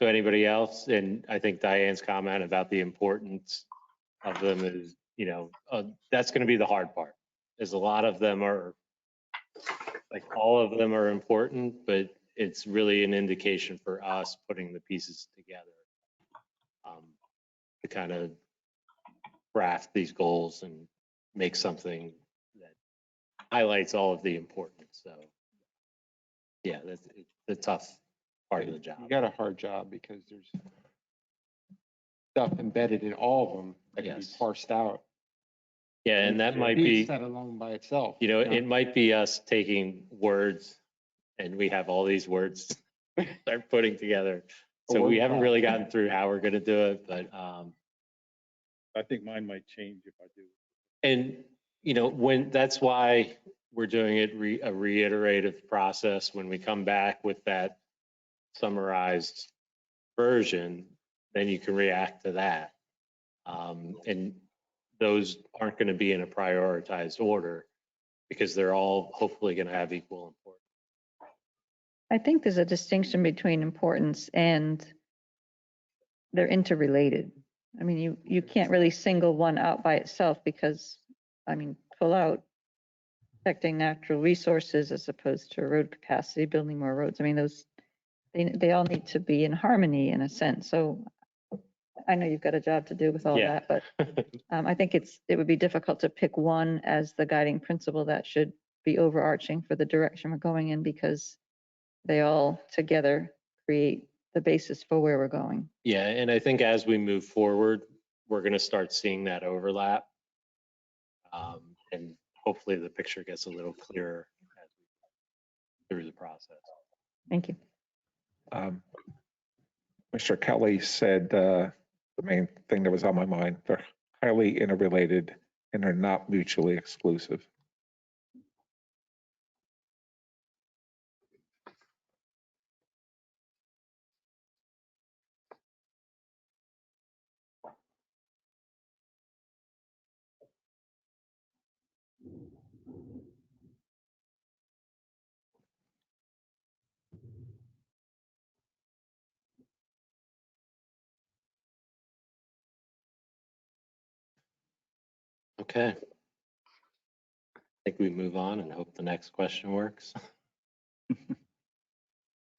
Speaker 6: anybody else? And I think Diane's comment about the importance of them is, that's going to be the hard part. Is a lot of them are, like all of them are important, but it's really an indication for us putting the pieces together to kind of craft these goals and make something that highlights all of the importance. So yeah, that's the tough part of the job.
Speaker 13: You got a hard job because there's stuff embedded in all of them that can be parsed out.
Speaker 6: Yeah, and that might
Speaker 13: Piece
Speaker 6: be,
Speaker 13: that alone by itself.
Speaker 6: it might be us taking words and we have all these words start putting together. So we haven't really gotten through how we're going to do it, but
Speaker 3: I think mine might change if I do.
Speaker 6: and that's why we're doing it a reiterative process. When we come back with that summarized version, then you can react to that. And those aren't going to be in a prioritized order because they're all hopefully going to have equal importance.
Speaker 7: I think there's a distinction between importance and they're interrelated. I mean, you can't really single one out by itself because, pull out protecting natural resources as opposed to road capacity, building more roads. I mean, they all need to be in harmony in a sense. So I know you've got a job to do with all that, but I think it would be difficult to pick one as the guiding principle that should be overarching for the direction we're going in because they all together create the basis for where we're going.
Speaker 6: Yeah, and I think as we move forward, we're going to start seeing that overlap. And hopefully the picture gets a little clearer as we through the process.
Speaker 7: Thank you.
Speaker 4: Mr. Kelly said the main thing that was on my mind, they're highly interrelated and are not mutually exclusive.
Speaker 6: Okay. I think we move on and hope the next question works.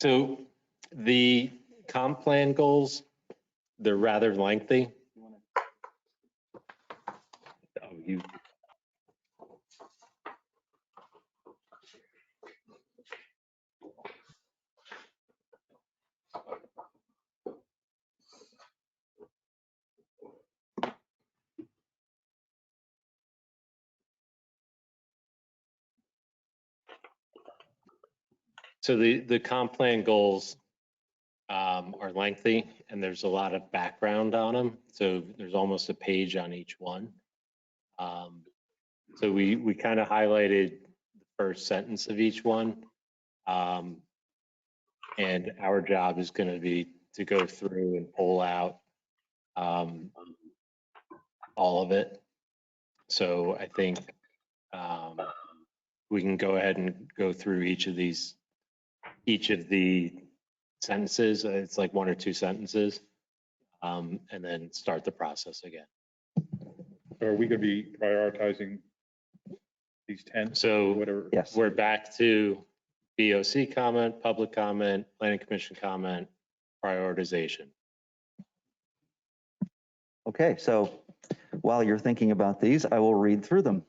Speaker 6: So the comp plan goals, they're rather lengthy. Oh, you. So the comp plan goals are lengthy and there's a lot of background on them. So there's almost a page on each one. So we kind of highlighted the first sentence of each one. And our job is going to be to go through and pull out all of it. So I think we can go ahead and go through each of the sentences. It's like 1 or 2 sentences, and then start the process again.
Speaker 3: So are we going to be prioritizing these 10?
Speaker 6: So
Speaker 3: whatever.
Speaker 17: Yes.
Speaker 6: we're back to BOC comment, public comment, planning commission comment, prioritization.
Speaker 17: Okay, so while you're thinking about these, I will read through them.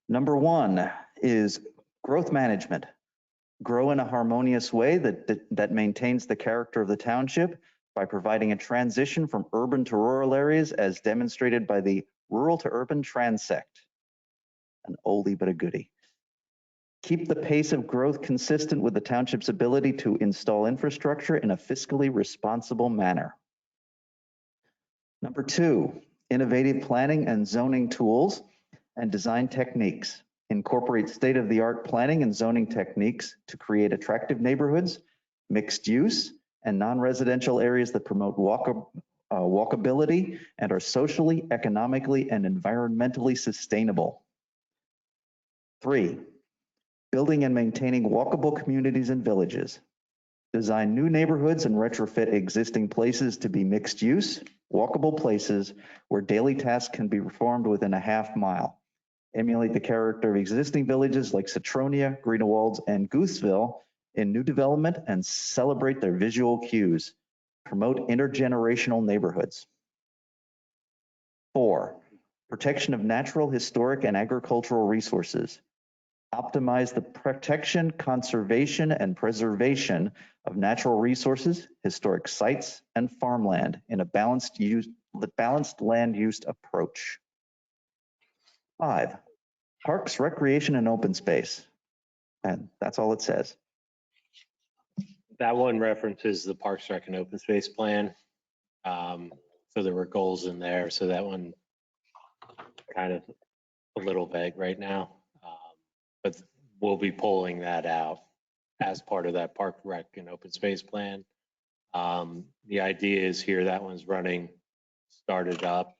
Speaker 17: Number 1 is growth management. Grow in a harmonious way that maintains the character of the township by providing a transition from urban to rural areas as demonstrated by the rural to urban transect. An oldie but a goodie. Keep the pace of growth consistent with the township's ability to install infrastructure in a fiscally responsible manner. Number 2, innovative planning and zoning tools and design techniques. Incorporate state-of-the-art planning and zoning techniques to create attractive neighborhoods, mixed use, and non-residential areas that promote walkability and are socially, economically, and environmentally sustainable. 3, building and maintaining walkable communities and villages. Design new neighborhoods and retrofit existing places to be mixed use, walkable places where daily tasks can be performed within a half mile. Emulate the character of existing villages like Citronia, Greenewalds, and Gooseville in new development and celebrate their visual cues. Promote intergenerational neighborhoods. 4, protection of natural, historic, and agricultural resources. Optimize the protection, conservation, and preservation of natural resources, historic sites, and farmland in a balanced land use approach. 5, parks, recreation, and open space. And that's all it says.
Speaker 6: That one references the Parks, Rec, and Open Space Plan. So there were goals in there. So that one kind of a little vague right now. But we'll be pulling that out as part of that Park, Rec, and Open Space Plan. The idea is here, that one's started up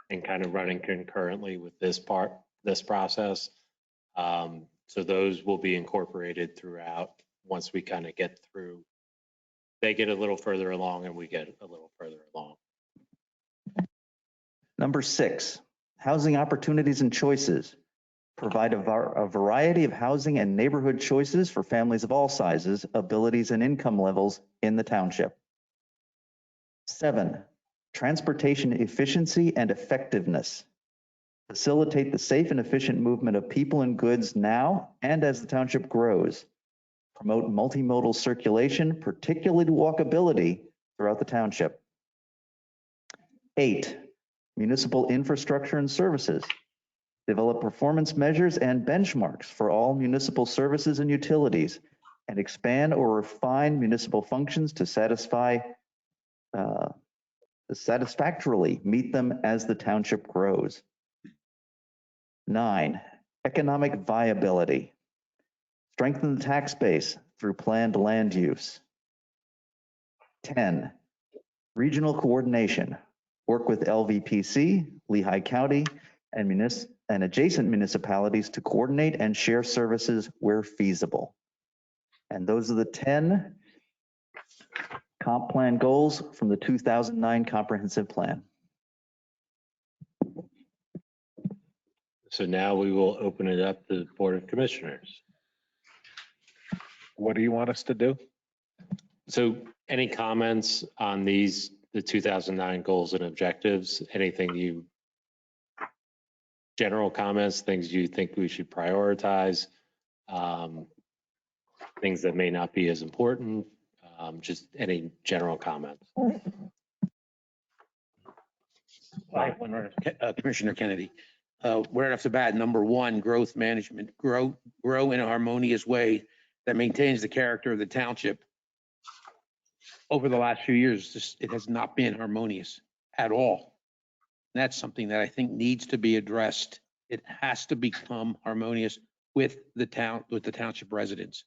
Speaker 6: and kind of running concurrently with this process. So those will be incorporated throughout once we kind of get through. They get a little further along and we get a little further along.
Speaker 17: Number 6, housing opportunities and choices. Provide a variety of housing and neighborhood choices for families of all sizes, abilities, and income levels in the township. 7, transportation efficiency and effectiveness. Facilitate the safe and efficient movement of people and goods now and as the township grows. Promote multimodal circulation, particularly walkability throughout the township. 8, municipal infrastructure and services. Develop performance measures and benchmarks for all municipal services and utilities, and expand or refine municipal functions to satisfactorily meet them as the township grows. 9, economic viability. Strengthen the tax base through planned land use. 10, regional coordination. Work with LVPC, Lehigh County, and adjacent municipalities to coordinate and share services where feasible. And those are the 10 comp plan goals from the 2009 comprehensive plan.
Speaker 6: So now we will open it up to the Board of Commissioners.
Speaker 4: What do you want us to do?
Speaker 6: So any comments on these, the 2009 goals and objectives? Anything general comments, things you think we should prioritize, things that may not be as important, just any general comments?
Speaker 8: Commissioner Kennedy, right off the bat, number one, growth management, grow in a harmonious way that maintains the character of the township. Over the last few years, it has not been harmonious at all. And that's something that I think needs to be addressed. It has to become harmonious with the township residents.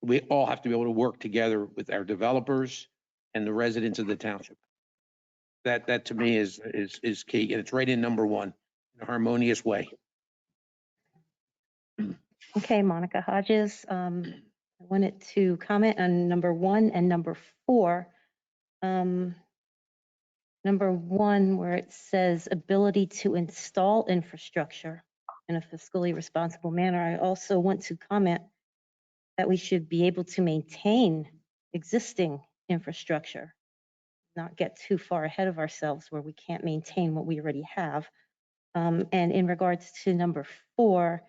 Speaker 8: We all have to be able to work together with our developers and the residents of the township. That to me is key, and it's right in number one, in a harmonious way.
Speaker 5: Okay, Monica Hodges, I wanted to comment on number 1 and number 4. Number 1, where it says ability to install infrastructure in a fiscally responsible manner. I also want to comment that we should be able to maintain existing infrastructure, not get too far ahead of ourselves where we can't maintain what we already have. And in regards to number 4,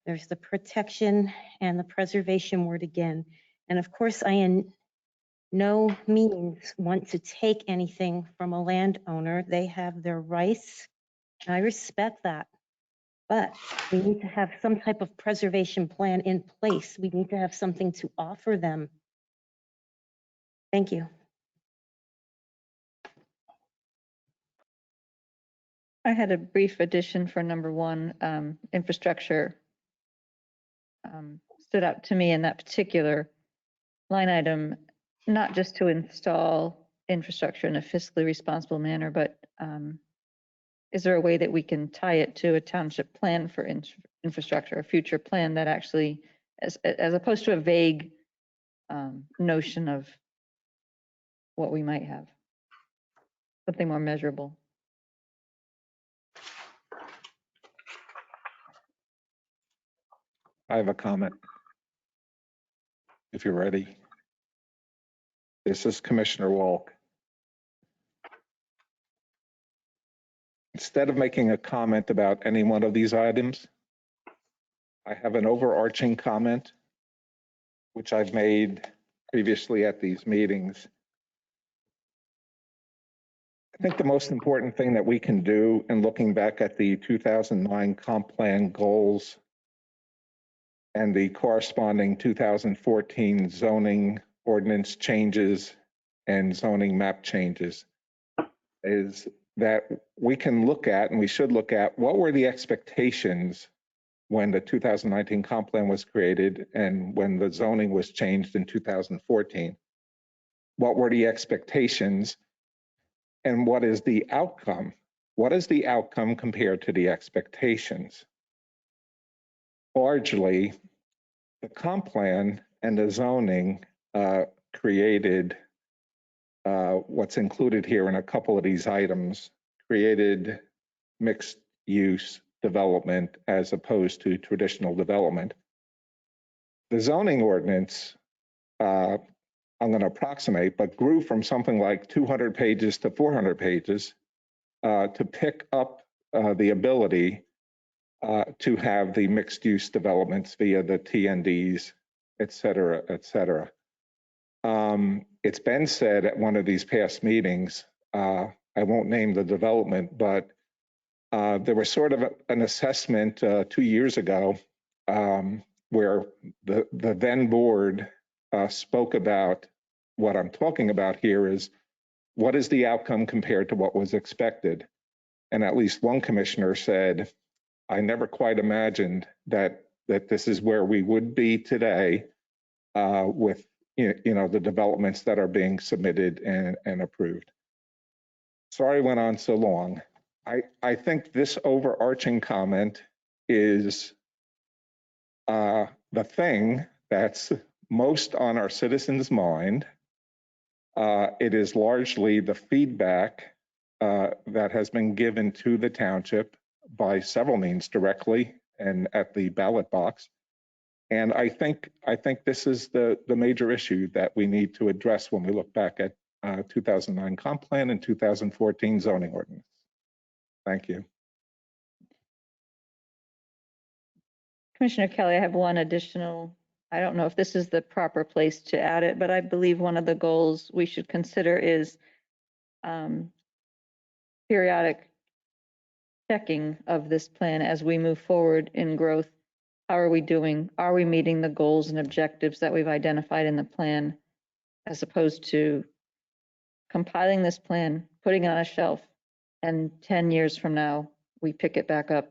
Speaker 5: there's the protection and the preservation word again. And of course, I in no means want to take anything from a landowner. They have their rights. I respect that. But we need to have some type of preservation plan in place. We need to have something to offer them. Thank you.
Speaker 7: I had a brief addition for number 1, infrastructure. Stood out to me in that particular line item, not just to install infrastructure in a fiscally responsible manner, but is there a way that we can tie it to a township plan for infrastructure, a future plan that actually, as opposed to a vague notion of what we might have, something more measurable?
Speaker 4: I have a comment. If you're ready. This is Commissioner Walk. Instead of making a comment about any one of these items, I have an overarching comment, which I've made previously at these meetings. I think the most important thing that we can do in looking back at the 2009 comp plan goals and the corresponding 2014 zoning ordinance changes and zoning map changes is that we can look at, and we should look at, what were the expectations when the 2019 comp plan was created and when the zoning was changed in 2014? What were the expectations and what is the outcome? What is the outcome compared to the expectations? Largely, the comp plan and the zoning created what's included here in a couple of these items, created mixed use development as opposed to traditional development. The zoning ordinance, I'm going to approximate, but grew from something like 200 pages to 400 pages to pick up the ability to have the mixed use developments via the TNDs, et cetera, et cetera. It's been said at one of these past meetings, I won't name the development, but there was sort of an assessment 2 years ago where the then board spoke about what I'm talking about here is what is the outcome compared to what was expected? And at least one commissioner said, I never quite imagined that this is where we would be today with the developments that are being submitted and approved. Sorry I went on so long. I think this overarching comment is the thing that's most on our citizens' mind. It is largely the feedback that has been given to the township by several means, directly and at the ballot box. And I think this is the major issue that we need to address when we look back at 2009 comp plan and 2014 zoning ordinance. Thank you.
Speaker 7: Commissioner Kelly, I have one additional, I don't know if this is the proper place to add it, but I believe one of the goals we should consider is periodic checking of this plan as we move forward in growth. How are we doing? Are we meeting the goals and objectives that we've identified in the plan, as opposed to compiling this plan, putting it on a shelf, and 10 years from now, we pick it back up,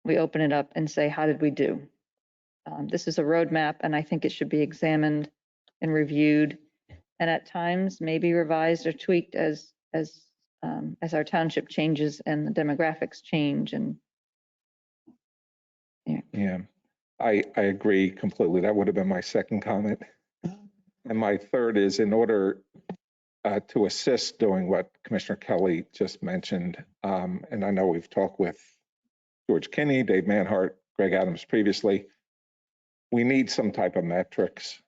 Speaker 7: we open it up and say, how did we do? This is a roadmap, and I think it should be examined and reviewed, and at times maybe revised or tweaked as our township changes and the demographics change. And
Speaker 4: yeah, I agree completely. That would have been my second comment. And my third is, in order to assist doing what Commissioner Kelly just mentioned, and I know we've talked with George Kinney, Dave Manhart, Greg Adams previously, we need some type of metrics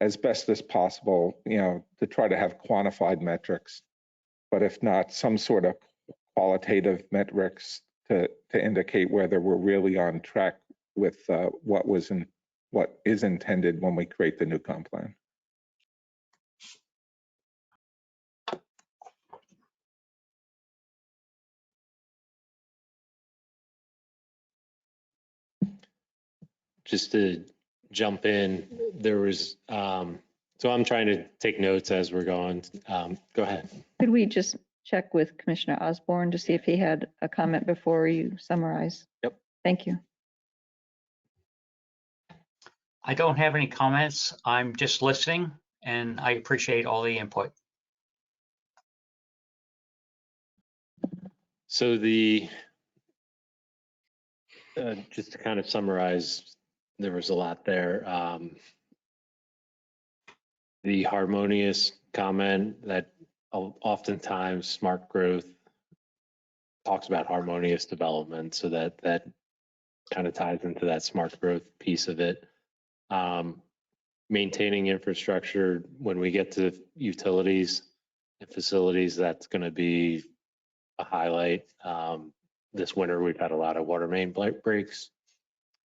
Speaker 4: as best as possible, to try to have quantified metrics, but if not, some sort of qualitative metrics to indicate whether we're really on track with what is intended when we create the new comp plan.
Speaker 6: Just to jump in, there was, so I'm trying to take notes as we're going. Go ahead.
Speaker 7: could we just check with Commissioner Osborne to see if he had a comment before you summarize?
Speaker 6: Yep.
Speaker 7: Thank you.
Speaker 9: I don't have any comments. I'm just listening, and I appreciate all the input.
Speaker 6: So just to kind of summarize, there was a lot there. The harmonious comment that oftentimes smart growth talks about harmonious development, so that kind of ties into that smart growth piece of it. Maintaining infrastructure, when we get to utilities and facilities, that's going to be a highlight. This winter, we've had a lot of water main breaks.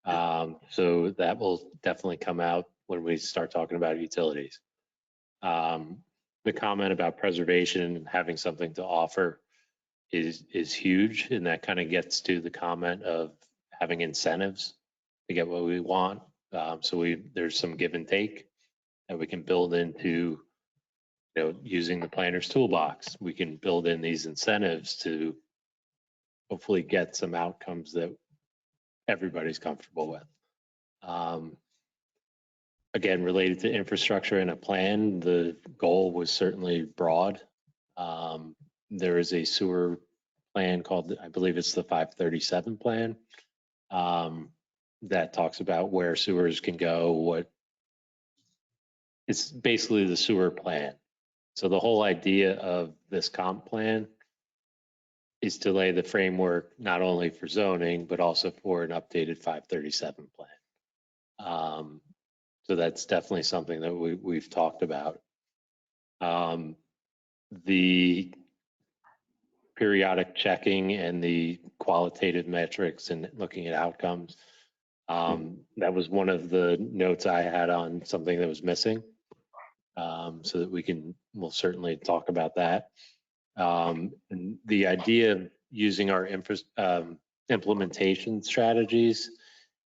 Speaker 6: So that will definitely come out when we start talking about utilities. The comment about preservation and having something to offer is huge, and that kind of gets to the comment of having incentives to get what we want. So there's some give and take that we can build into, using the planner's toolbox. We can build in these incentives to hopefully get some outcomes that everybody's comfortable with. Again, related to infrastructure and a plan, the goal was certainly broad. There is a sewer plan called, I believe it's the 537 plan, that talks about where sewers can go, it's basically the sewer plan. So the whole idea of this comp plan is to lay the framework not only for zoning, but also for an updated 537 plan. So that's definitely something that we've talked about. The periodic checking and the qualitative metrics and looking at outcomes, that was one of the notes I had on something that was missing. So that we'll certainly talk about that. And the idea of using our implementation strategies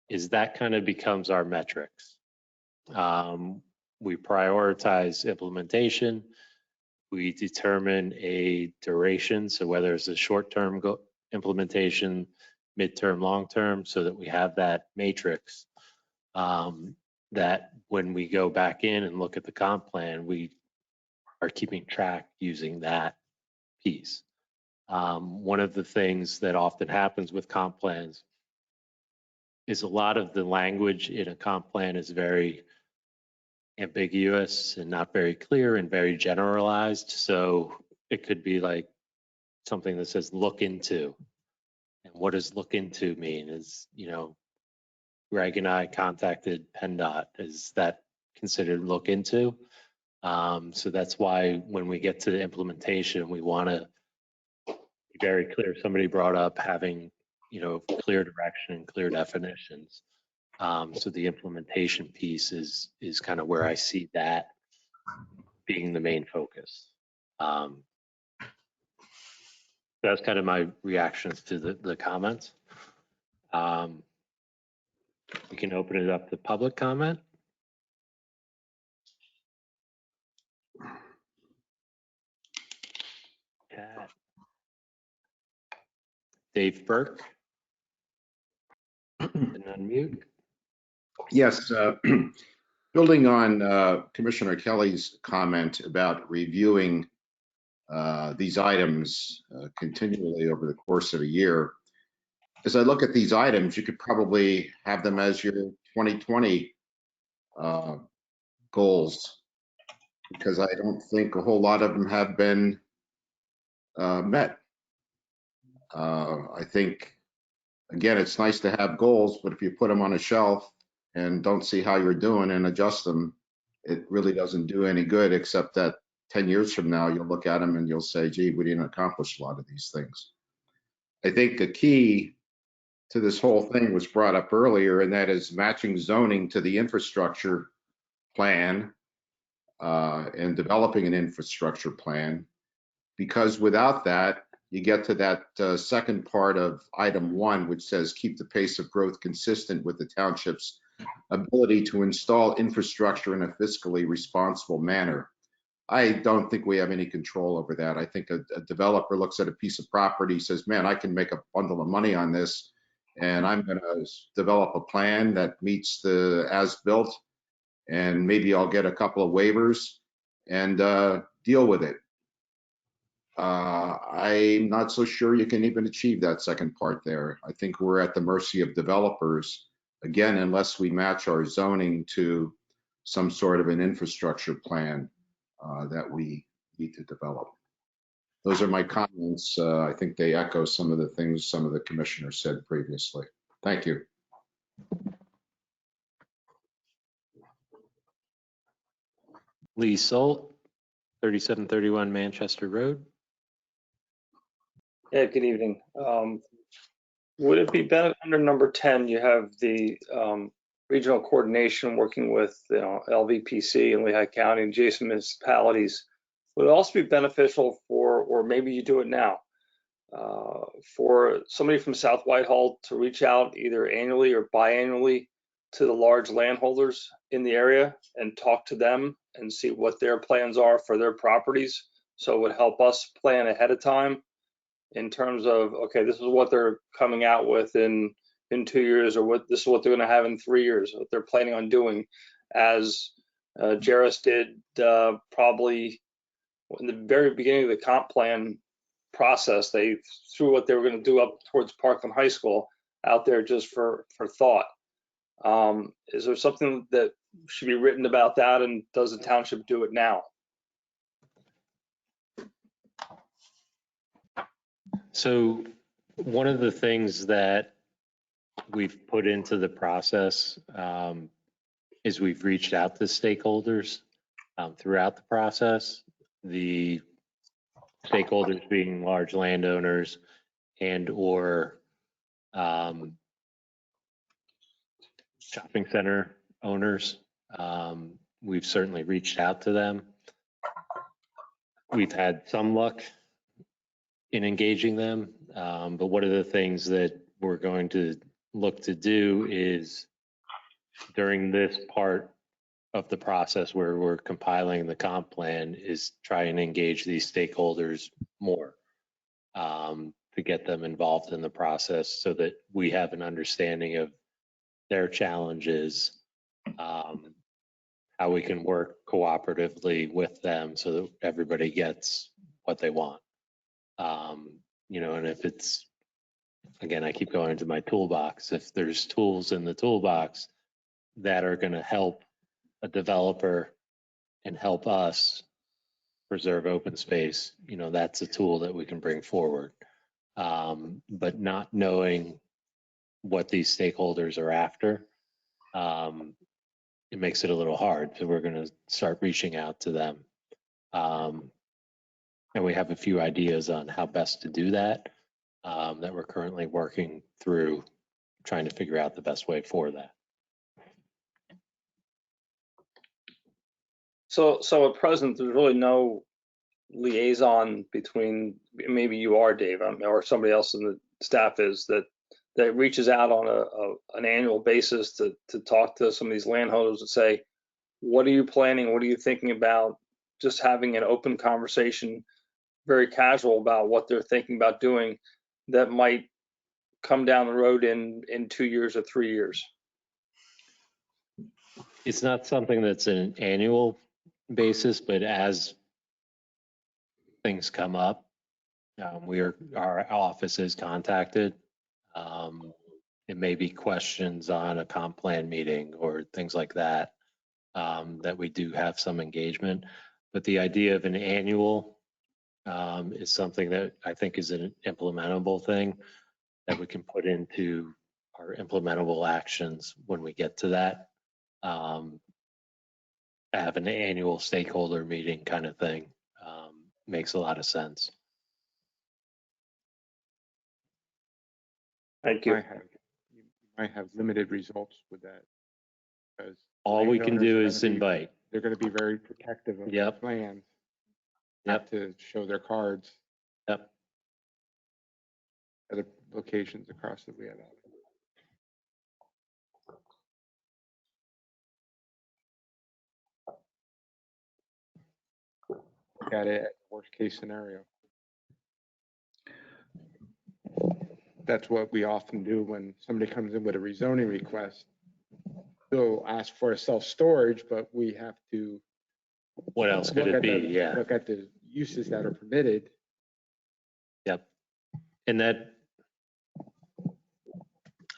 Speaker 6: is that kind of becomes our metrics. We prioritize implementation. We determine a duration, so whether it's a short-term implementation, midterm, long-term, so that we have that matrix, that when we go back in and look at the comp plan, we are keeping track using that piece. One of the things that often happens with comp plans is a lot of the language in a comp plan is very ambiguous and not very clear and very generalized. So it could be like something that says look into. And what does look into mean? Is, Greg and I contacted PennDOT. Is that considered look into? So that's why when we get to the implementation, we want to be very clear. Somebody brought up having, clear direction and clear definitions. So the implementation piece is kind of where I see that being the main focus. That's kind of my reactions to the comments. We can open it up to public comment. Cat. Dave Burke. And unmute.
Speaker 10: Yes, building on Commissioner Kelly's comment about reviewing these items continually over the course of a year. As I look at these items, you could probably have them as your 2020 goals, because I don't think a whole lot of them have been met. I think, again, it's nice to have goals, but if you put them on a shelf and don't see how you're doing and adjust them, it really doesn't do any good, except that 10 years from now, you'll look at them and you'll say, gee, we didn't accomplish a lot of these things. I think the key to this whole thing was brought up earlier, and that is matching zoning to the infrastructure plan and developing an infrastructure plan. Because without that, you get to that second part of item 1, which says keep the pace of growth consistent with the township's ability to install infrastructure in a fiscally responsible manner. I don't think we have any control over that. I think a developer looks at a piece of property, says, man, I can make a bundle of money on this, and I'm going to develop a plan that meets the as-built, and maybe I'll get a couple of waivers and deal with it. I'm not so sure you can even achieve that second part there. I think we're at the mercy of developers, again, unless we match our zoning to some sort of an infrastructure plan that we need to develop. Those are my comments. I think they echo some of the things some of the commissioners said previously. Thank you.
Speaker 6: Lee Solt, 3731 Manchester Road.
Speaker 12: Yeah, good evening. Would it be better under number 10, you have the regional coordination working with LVPC and Lehigh County and adjacent municipalities? Would it also be beneficial for, or maybe you do it now, for somebody from South Whitehall to reach out either annually or biannually to the large landholders in the area and talk to them and see what their plans are for their properties? So it would help us plan ahead of time in terms of, okay, this is what they're coming out with in 2 years, or this is what they're going to have in 3 years, what they're planning on doing, as Jairus did probably in the very beginning of the comp plan process. They threw what they were going to do up towards Parkland High School out there just for thought. Is there something that should be written about that, and does the township do it now?
Speaker 6: So one of the things that we've put into the process is we've reached out to stakeholders throughout the process. The stakeholders being large landowners and or shopping center owners. We've certainly reached out to them. We've had some luck in engaging them, but one of the things that we're going to look to do is during this part of the process where we're compiling the comp plan is try and engage these stakeholders more to get them involved in the process so that we have an understanding of their challenges, how we can work cooperatively with them so that everybody gets what they want. And if it's, again, I keep going to my toolbox, if there's tools in the toolbox that are going to help a developer and help us preserve open space, that's a tool that we can bring forward. but not knowing what these stakeholders are after, it makes it a little hard. So we're going to start reaching out to them. And we have a few ideas on how best to do that, that we're currently working through, trying to figure out the best way for that.
Speaker 12: So at present, there's really no liaison between, maybe you are, Dave, or somebody else in the staff is, that reaches out on an annual basis to talk to some of these landholders and say, what are you planning? What are you thinking about? Just having an open conversation, very casual, about what they're thinking about doing that might come down the road in 2 years or 3 years.
Speaker 6: It's not something that's an annual basis, but as things come up, our office is contacted. It may be questions on a comp plan meeting or things like that, that we do have some engagement. But the idea of an annual is something that I think is an implementable thing that we can put into our implementable actions when we get to that. Have an annual stakeholder meeting kind of thing makes a lot of sense.
Speaker 12: Thank you.
Speaker 13: You might have limited results with that. Because
Speaker 6: all we can do is invite.
Speaker 13: They're going to be very protective of their plans, not to show their cards.
Speaker 6: Yep.
Speaker 13: Other locations across the way. Look at it, worst case scenario. That's what we often do when somebody comes in with a rezoning request. They'll ask for a self-storage, but we have to.
Speaker 6: What else could it be?
Speaker 13: Look at the uses that are permitted.
Speaker 6: Yep. And that,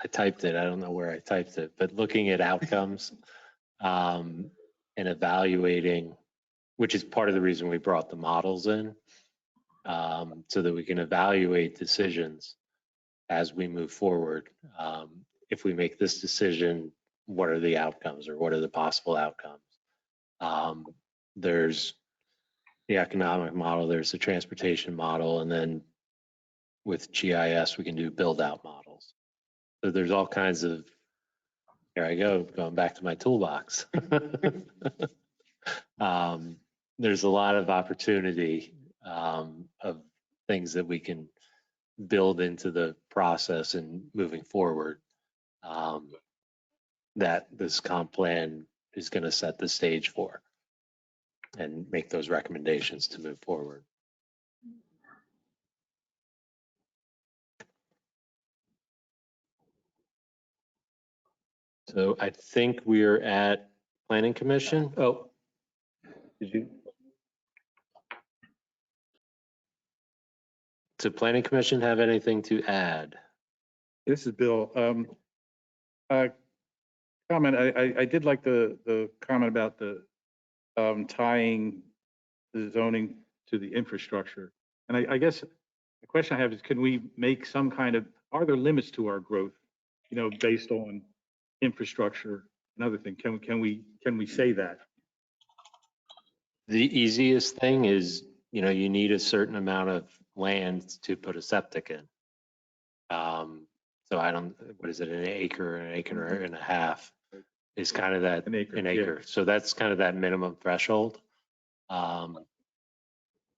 Speaker 6: I typed it, I don't know where I typed it, but looking at outcomes and evaluating, which is part of the reason we brought the models in, so that we can evaluate decisions as we move forward. If we make this decision, what are the outcomes, or what are the possible outcomes? There's the economic model, there's the transportation model, and then with GIS, we can do build out models. So there's all kinds of, here I go, going back to my toolbox. There's a lot of opportunity of things that we can build into the process and moving forward, that this comp plan is going to set the stage for and make those recommendations to move forward. So I think we're at Planning Commission. Oh, did you? So Planning Commission have anything to add?
Speaker 3: This is Bill. Comment. I did like the comment about the tying the zoning to the infrastructure. And I guess the question I have is, can we make some kind of, are there limits to our growth, based on infrastructure? Another thing, can we say that?
Speaker 6: The easiest thing is, you need a certain amount of land to put a septic in. So what is it, an acre and a half is kind of that, an acre. Yeah. So that's kind of that minimum threshold,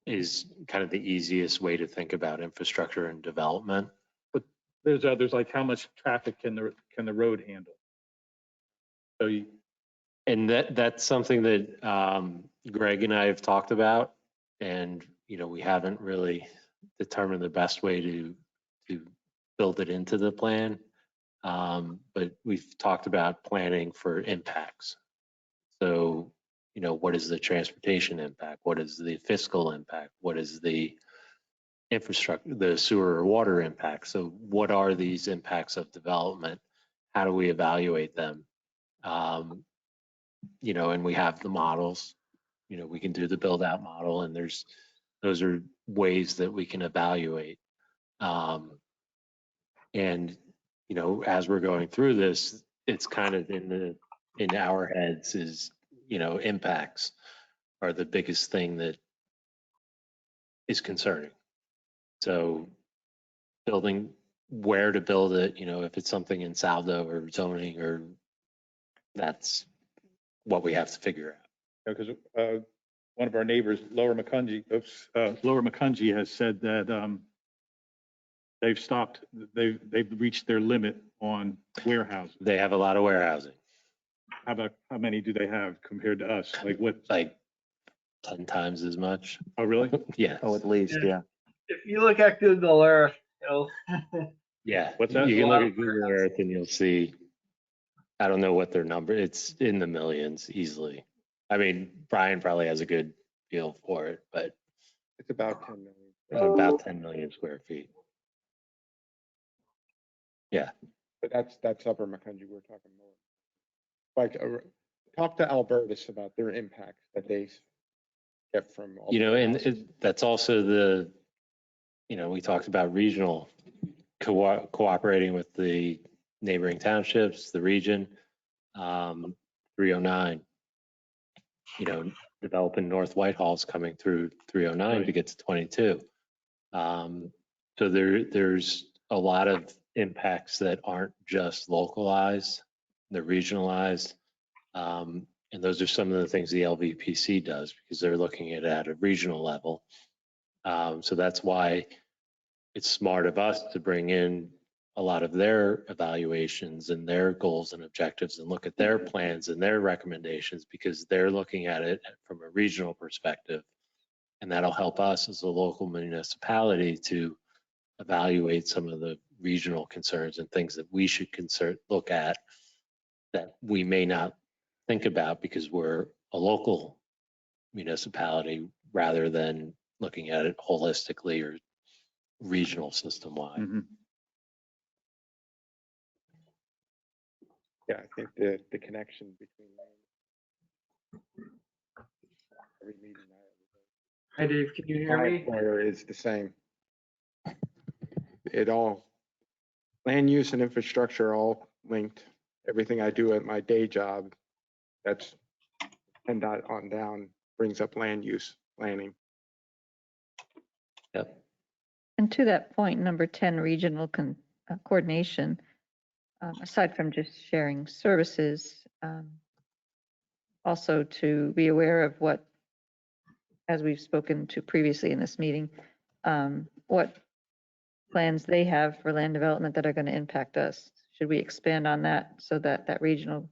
Speaker 6: is kind of the easiest way to think about infrastructure and development.
Speaker 3: But there's others, like how much traffic can the road handle? So
Speaker 6: and that's something that Greg and I have talked about, and we haven't really determined the best way to build it into the plan. But we've talked about planning for impacts. So, what is the transportation impact? What is the fiscal impact? What is the infrastructure, the sewer or water impact? So what are these impacts of development? How do we evaluate them? And we have the models, we can do the build out model, and those are ways that we can evaluate. And, you know, as we're going through this, it's kind of in our heads is, you know, impacts are the biggest thing that is concerning. So building, where to build it, you know, if it's something in Saldo or zoning, or that's what we have to figure out.
Speaker 3: Because one of our neighbors, Lower Macungie has said that they've stopped, they've reached their limit on warehousing.
Speaker 6: They have a lot of warehousing.
Speaker 3: How many do they have compared to us? Like what?
Speaker 6: Like 10 times as much.
Speaker 3: Oh, really?
Speaker 6: Yeah.
Speaker 17: Oh, at least, yeah.
Speaker 14: If you look at Google Earth, you'll
Speaker 6: Yeah.
Speaker 3: What's that?
Speaker 6: You can look at Google Earth and you'll see, I don't know what their number, it's in the millions easily. I mean, Brian probably has a good feel for it, but
Speaker 13: It's about 10 million.
Speaker 6: about 10 million square feet. Yeah.
Speaker 13: But that's Upper Macungie, we're talking more. Like, talk to Albertus about their impacts that they get from all.
Speaker 6: You know,
Speaker 13: the
Speaker 6: and
Speaker 13: houses.
Speaker 6: that's also the, you know, we talked about regional cooperating with the neighboring townships, the region, 309, you know, developing North Whitehall is coming through 309 to get to 22. So there's a lot of impacts that aren't just localized, they're regionalized. And those are some of the things the LVPC does because they're looking at a regional level. So that's why it's smart of us to bring in a lot of their evaluations and their goals and objectives and look at their plans and their recommendations because they're looking at it from a regional perspective. And that'll help us as a local municipality to evaluate some of the regional concerns and things that we should look at that we may not think about because we're a local municipality rather than looking at it holistically or regional system wide.
Speaker 3: Mm-hmm.
Speaker 13: Yeah, I think the connection between every meeting
Speaker 14: Hi, Dave, can you hear
Speaker 13: my
Speaker 14: me?
Speaker 13: employer is the same. It all, land use and infrastructure are all linked. Everything I do at my day job, that's PennDOT on down, brings up land use planning.
Speaker 6: Yep.
Speaker 7: And to that point, number 10, regional coordination, aside from just sharing services, also to be aware of what, as we've spoken to previously in this meeting, what plans they have for land development that are going to impact us. Should we expand on that so that that regional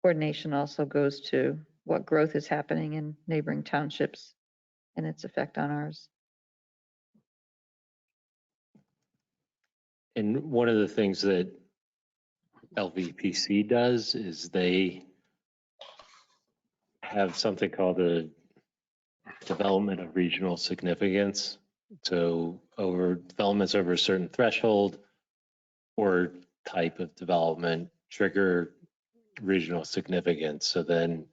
Speaker 7: coordination also goes to what growth is happening in neighboring townships and its effect on ours?
Speaker 6: And one of the things that LVPC does is they have something called the development of regional significance. So developments over a certain threshold or type of development trigger regional significance. So then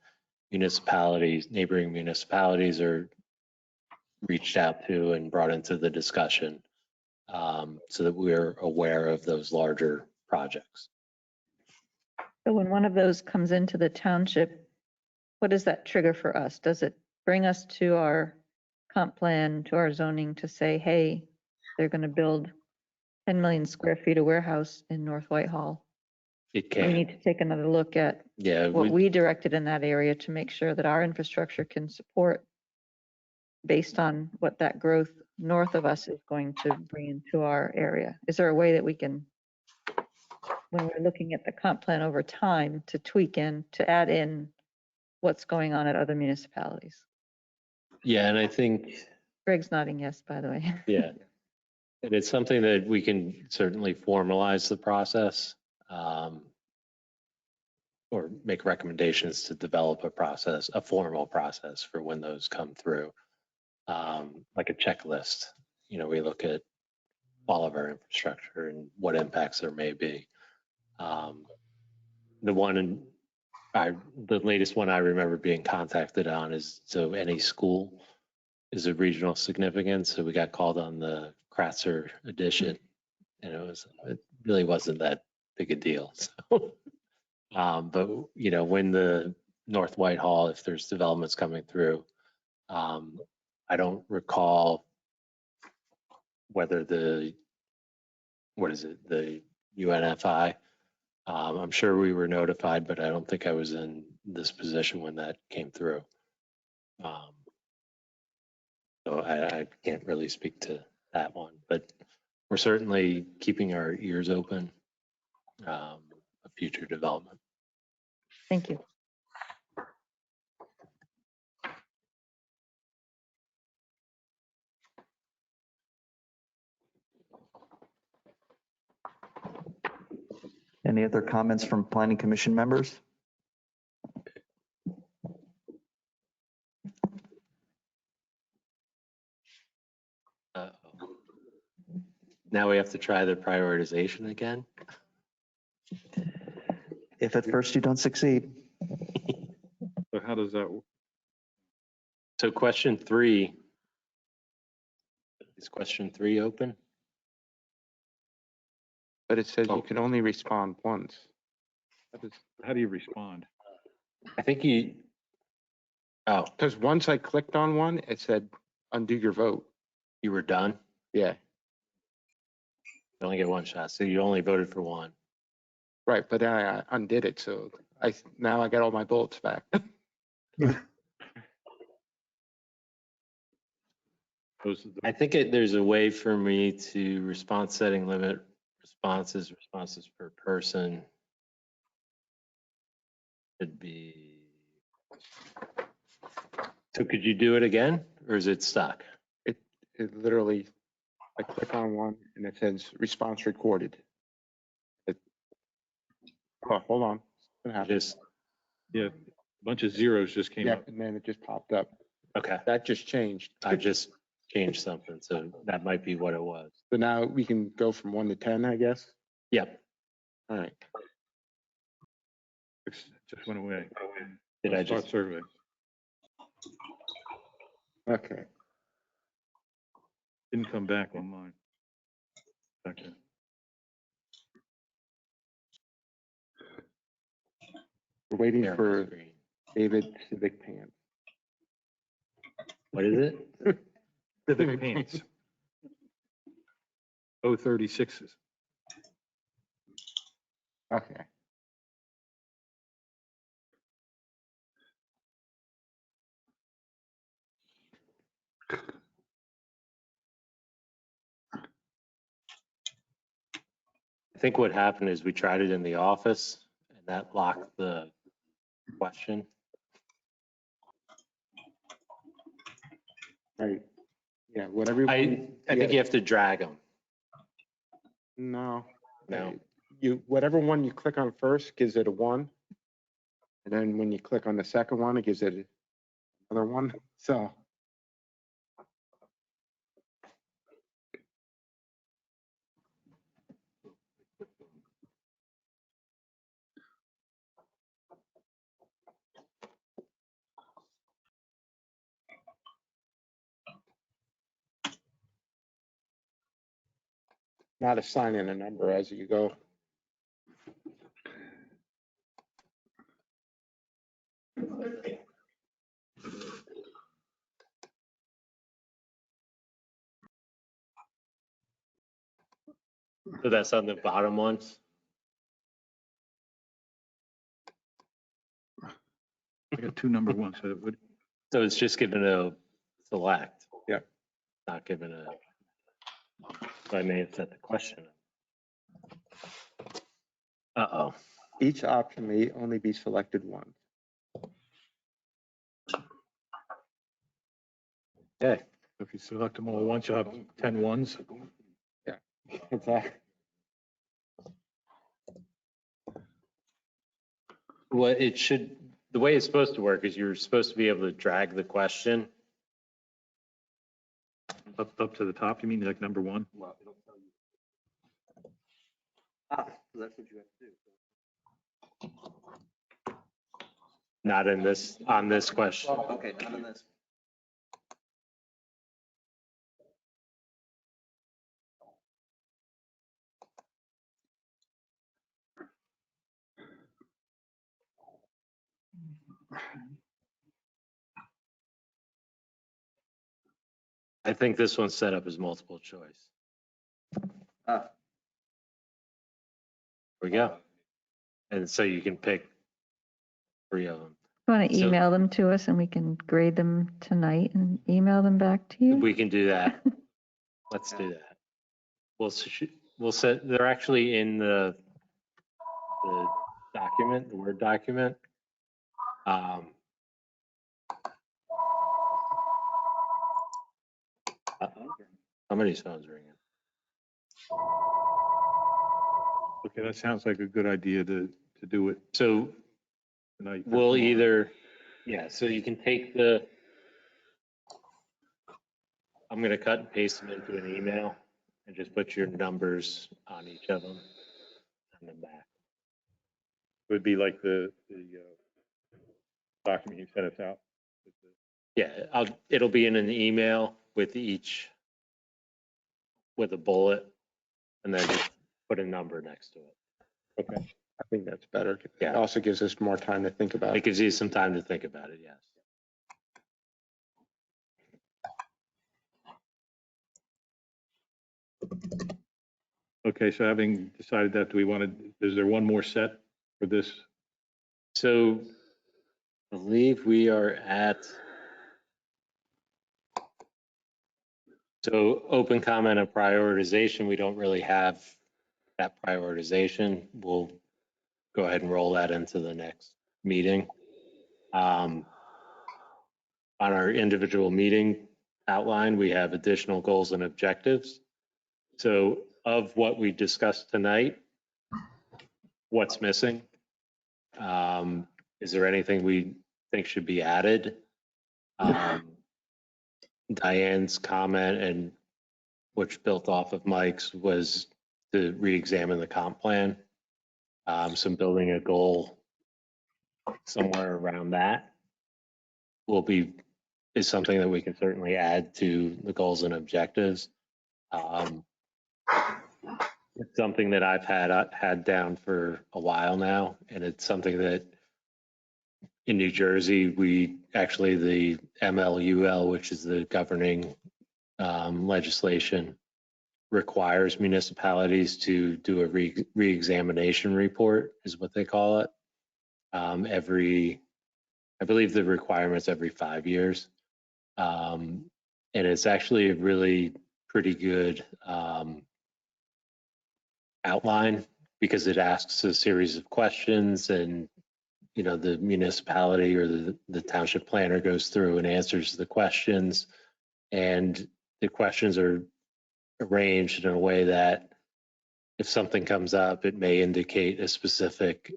Speaker 6: municipalities, neighboring municipalities are reached out to and brought into the discussion so that we're aware of those larger projects.
Speaker 7: So when one of those comes into the township, what does that trigger for us? Does it bring us to our comp plan, to our zoning to say, hey, they're going to build 10 million square feet of warehouse in North Whitehall?
Speaker 6: It
Speaker 7: We
Speaker 6: can.
Speaker 7: need to take another look at what we directed in that area to make sure that our infrastructure can support based on what that growth north of us is going to bring into our area. Is there a way that we can, when we're looking at the comp plan over time, to tweak in, to add in what's going on at other municipalities?
Speaker 6: Yeah, and I think,
Speaker 7: Greg's nodding yes, by the way.
Speaker 6: yeah, and it's something that we can certainly formalize the process or make recommendations to develop a process, a formal process for when those come through, like a checklist. You know, we look at all of our infrastructure and what impacts there may be. The latest one I remember being contacted on is, so any school is of regional significance. So we got called on the Kratzer addition. And it really wasn't that big a deal. So, but you know, when the North Whitehall, if there's developments coming through, I don't recall whether the UNFI. I'm sure we were notified, but I don't think I was in this position when that came through. So I can't really speak to that one, but we're certainly keeping our ears open of future development.
Speaker 7: Thank you.
Speaker 17: Any other comments from Planning Commission members?
Speaker 6: Now we have to try the prioritization again.
Speaker 17: If at first you don't succeed.
Speaker 3: So how does that work?
Speaker 6: So question 3, is question 3 open?
Speaker 13: But it says you can only respond once.
Speaker 3: How do you respond?
Speaker 6: I think
Speaker 13: Because once I clicked on one, it said undo your vote.
Speaker 6: you were done.
Speaker 13: Yeah,
Speaker 6: You only get one shot, so you only voted for one.
Speaker 13: right. But then I undid it. So now I got all my bullets back.
Speaker 6: I think there's a way for me to response setting limit responses per person. Could be. So could you do it again, or is it stuck?
Speaker 13: It literally, I click on one and it says response recorded. Oh, hold on.
Speaker 3: Yeah, a bunch of zeros just came
Speaker 13: Yeah,
Speaker 3: up.
Speaker 13: and then it just popped up.
Speaker 6: Okay,
Speaker 13: That just changed.
Speaker 6: I just changed something, so that might be what it was.
Speaker 13: So now we can go from 1 to 10, I guess.
Speaker 6: Yep.
Speaker 13: All right.
Speaker 3: Just went away.
Speaker 6: Did I
Speaker 3: Start
Speaker 6: just?
Speaker 3: survey?
Speaker 13: Okay.
Speaker 3: Didn't come back on mine. Okay.
Speaker 13: We're waiting
Speaker 6: Share my
Speaker 13: for
Speaker 6: screen.
Speaker 13: David Civic Pants.
Speaker 6: What is it?
Speaker 3: Civic Pants. 036s.
Speaker 13: Okay.
Speaker 6: I think what happened is we tried it in the office and that locked the question.
Speaker 13: Right. Yeah, whatever.
Speaker 6: I think you have to drag them.
Speaker 13: No.
Speaker 6: No.
Speaker 13: Whatever one you click on first gives it a 1. And then when you click on the second one, it gives it another 1. So. Not assigning a number as you go.
Speaker 6: So that's on the bottom ones.
Speaker 3: I got 2 number ones. So it would,
Speaker 6: So it's just given a select.
Speaker 13: Yeah.
Speaker 6: Not given a. So I may have set the question. Uh-oh.
Speaker 13: Each option may only be selected once.
Speaker 6: Okay.
Speaker 3: if you select them all once, you'll have 10 ones.
Speaker 13: Yeah, exactly.
Speaker 6: Well, it should, the way it's supposed to work is you're supposed to be able to drag the question.
Speaker 3: Up to the top, you mean like number 1?
Speaker 17: Ah, so that's what you have to do.
Speaker 6: Not in this, on this question.
Speaker 17: Okay, not in this.
Speaker 6: I think this one's set up as multiple choice. There we go. And so you can pick 3 of them.
Speaker 7: Want to
Speaker 6: So-
Speaker 7: email them to us and we can grade them tonight and email them back to you?
Speaker 6: We can do that. Let's do that. We'll set, they're actually in the document, the Word document. Somebody's phone's ringing.
Speaker 3: Okay, that sounds like a good idea to do it
Speaker 6: So
Speaker 3: tonight.
Speaker 6: we'll either, yeah, so you can take the, I'm going to cut and paste them into an email and just put your numbers on each of them. Send them back.
Speaker 3: It would be like the document you sent us out.
Speaker 6: Yeah, it'll be in an email with each, with a bullet, and then just put a number next to it.
Speaker 13: Okay, I think that's better. It
Speaker 6: Yeah.
Speaker 13: also gives us more time to think about
Speaker 6: It
Speaker 13: it.
Speaker 6: gives you some time to think about it, yes.
Speaker 3: Okay, so having decided that, do we want to, is there one more set for this?
Speaker 6: So I believe we are at, so open comment and prioritization, we don't really have that prioritization. We'll go ahead and roll that into the next meeting. On our individual meeting outline, we have additional goals and objectives. So of what we discussed tonight, what's missing? Is there anything we think should be added? Diane's comment, and which built off of Mike's, was to re-examine the comp plan. So building a goal somewhere around that is something that we can certainly add to the goals and objectives. It's something that I've had down for a while now, and it's something that in New Jersey, the MLUL, which is the governing legislation, requires municipalities to do a re-examination report, is what they call it. I believe the requirement's every 5 years. And it's actually a really pretty good outline, because it asks a series of questions, and the municipality or the township planner goes through and answers the questions, and the questions are arranged in a way that if something comes up, it may indicate a specific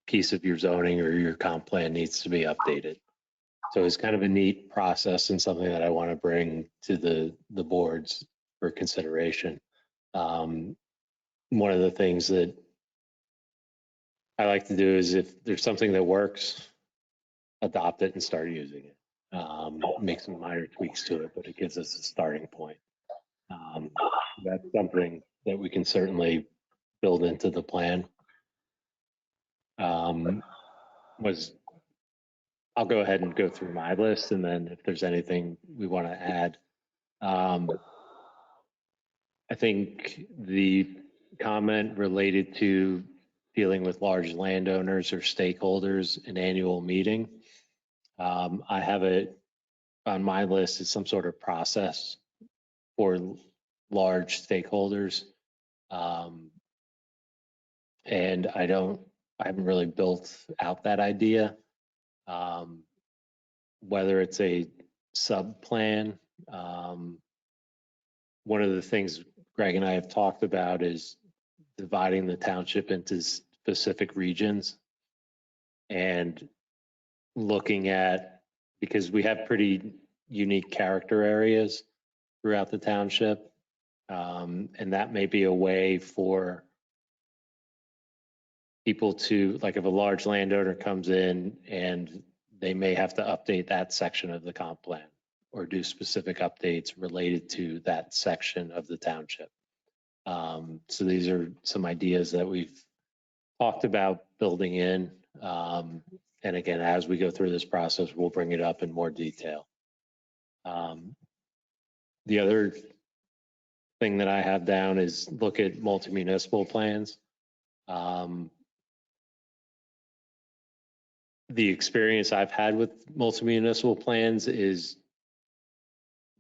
Speaker 6: piece of your zoning or your comp plan needs to be updated. So it's kind of a neat process and something that I want to bring to the boards for consideration. One of the things that I like to do is, if there's something that works, adopt it and start using it. Make some minor tweaks to it, but it gives us a starting point. That's something that we can certainly build into the plan. I'll go ahead and go through my list, and then if there's anything we want to add. I think the comment related to dealing with large landowners or stakeholders in annual meeting, I have it on my list as some sort of process for large stakeholders. And I haven't really built out that idea. Whether it's a sub plan, one of the things Greg and I have talked about is dividing the township into specific regions and looking at, because we have pretty unique character areas throughout the township. And that may be a way for people to, like, if a large landowner comes in and they may have to update that section of the comp plan or do specific updates related to that section of the township. So these are some ideas that we've talked about building in. And again, as we go through this process, we'll bring it up in more detail. The other thing that I have down is look at multi-municipal plans. The experience I've had with multi-municipal plans is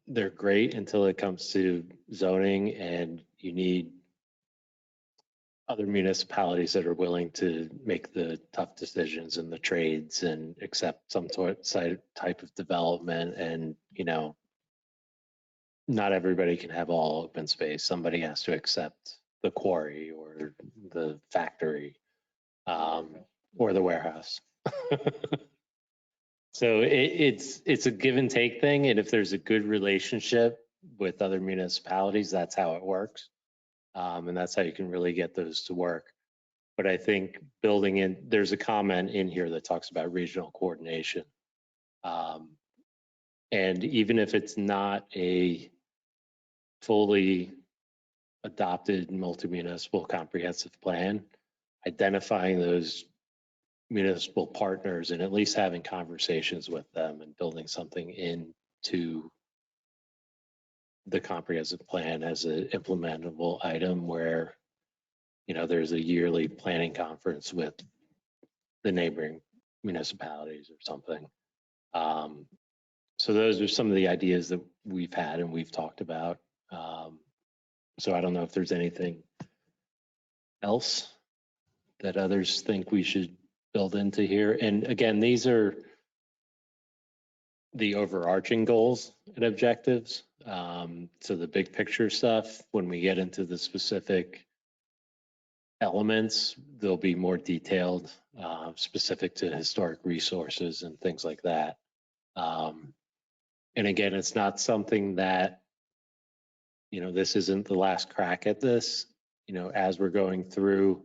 Speaker 6: they're great until it comes to zoning, and you need other municipalities that are willing to make the tough decisions and the trades and accept some type of development. And, you know, not everybody can have all open space. Somebody has to accept the quarry or the factory, or the warehouse. So it's a give and take thing. And if there's a good relationship with other municipalities, that's how it works. And that's how you can really get those to work. But I think building in, there's a comment in here that talks about regional coordination. And even if it's not a fully adopted multi-municipal comprehensive plan, identifying those municipal partners and at least having conversations with them and building something into the comprehensive plan as an implementable item where, you know, there's a yearly planning conference with the neighboring municipalities or something. So those are some of the ideas that we've had and we've talked about. So I don't know if there's anything else that others think we should build into here. And again, these are the overarching goals and objectives. So the big picture stuff, when we get into the specific elements, they'll be more detailed, specific to historic resources and things like that. And again, it's not something that, you know, this isn't the last crack at this. You know, as we're going through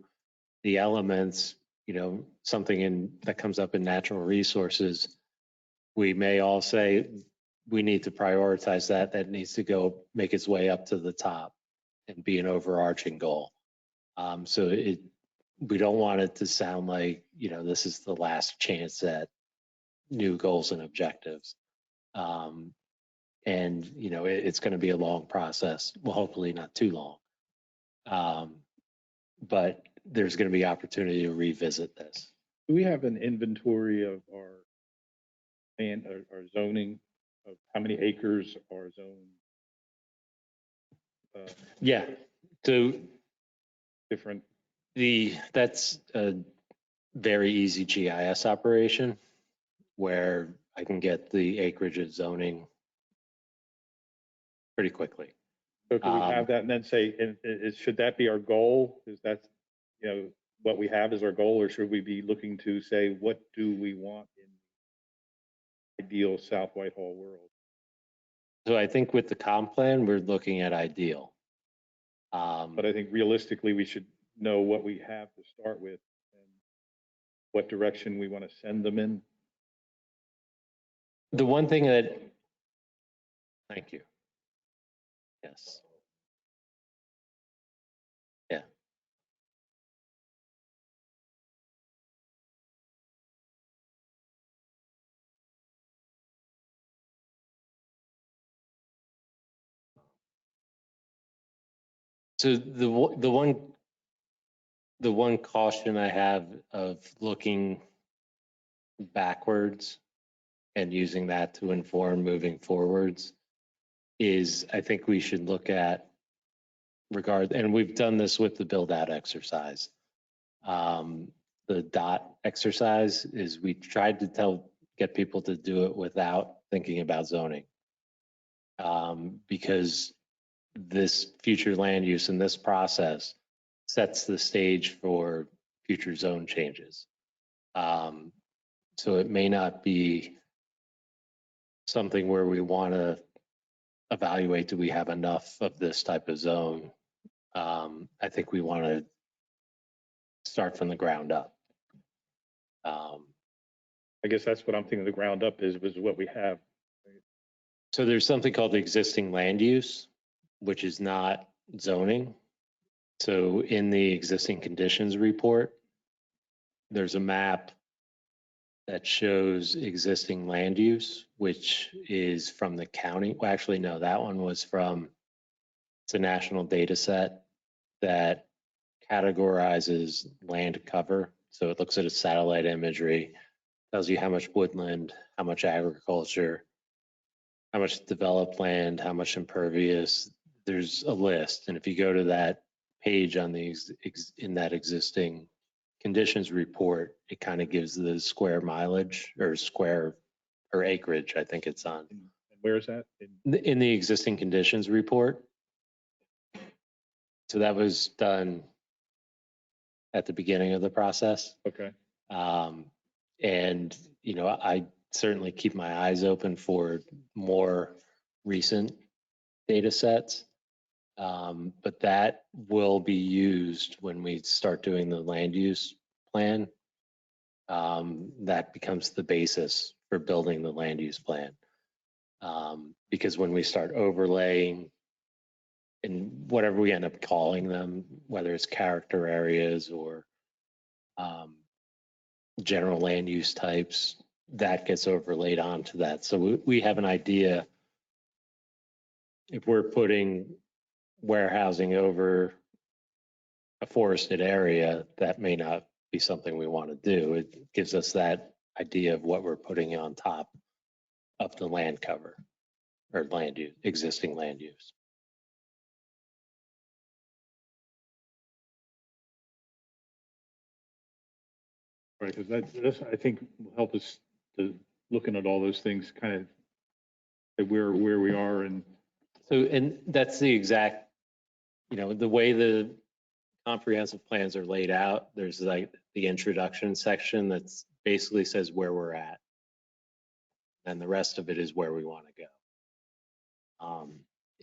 Speaker 6: the elements, you know, something that comes up in natural resources, we may all say we need to prioritize that needs to go make its way up to the top and be an overarching goal. So we don't want it to sound like, you know, this is the last chance at new goals and objectives. And, you know, it's going to be a long process. Well, hopefully not too long. But there's going to be opportunity to revisit this.
Speaker 3: Do we have an inventory of our land, our zoning, of how many acres are zoned?
Speaker 6: Yeah. So
Speaker 3: different.
Speaker 6: That's a very easy GIS operation where I can get the acreage of zoning pretty quickly.
Speaker 3: So can we have that and then say, should that be our goal? Is that, you know, what we have is our goal, or should we be looking to say, what do we want in ideal South Whitehall world?
Speaker 6: So I think with the comp plan, we're looking at ideal.
Speaker 3: But I think realistically, we should know what we have to start with and what direction we want to send them in.
Speaker 6: The one thing that, thank you. Yes. Yeah. So the one caution I have of looking backwards and using that to inform moving forwards is I think we should look at and we've done this with the build out exercise. The DOT exercise is we tried to get people to do it without thinking about zoning. Because this future land use in this process sets the stage for future zone changes. So it may not be something where we want to evaluate, do we have enough of this type of zone? I think we want to start from the ground up.
Speaker 3: I guess that's what I'm thinking the ground up is what we have.
Speaker 6: So there's something called the existing land use, which is not zoning. So in the existing conditions report, there's a map that shows existing land use, which is from the county. Well, actually, no, that one was from, it's a national data set that categorizes land cover. So it looks at a satellite imagery, tells you how much woodland, how much agriculture, how much developed land, how much impervious. There's a list. And if you go to that page on these in that existing conditions report, it kind of gives the square mileage or square or acreage, I think it's on.
Speaker 3: Where is that?
Speaker 6: In the existing conditions report. So that was done at the beginning of the process.
Speaker 3: Okay.
Speaker 6: And, you know, I certainly keep my eyes open for more recent data sets. But that will be used when we start doing the land use plan. That becomes the basis for building the land use plan. Because when we start overlaying and whatever we end up calling them, whether it's character areas or general land use types, that gets overlaid onto that. So we have an idea if we're putting warehousing over a forested area, that may not be something we want to do. It gives us that idea of what we're putting on top of the land cover or land use, existing land use.
Speaker 3: Right, because this, I think, will help us to looking at all those things, kind of where we are. And
Speaker 6: so, and that's the exact, you know, the way the comprehensive plans are laid out, there's like the introduction section that's basically says where we're at. And the rest of it is where we want to go.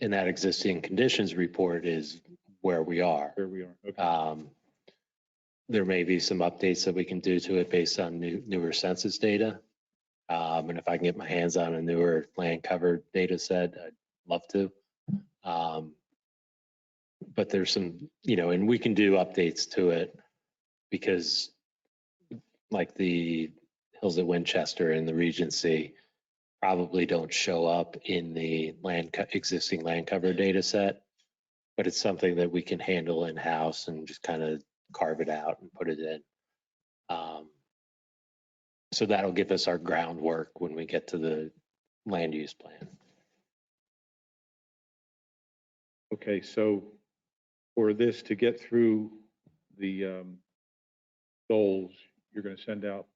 Speaker 6: And that existing conditions report is where we are.
Speaker 3: Where we are. Okay.
Speaker 6: There may be some updates that we can do to it based on newer census data. And if I can get my hands on a newer land cover data set, I'd love to. But there's some, you know, and we can do updates to it because like the Hills at Winchester and the Regency probably don't show up in the existing land cover data set, but it's something that we can handle in-house and just kind of carve it out and put it in. So that'll give us our groundwork when we get to the land use plan.
Speaker 3: Okay, so for this to get through the goals, you're going to send out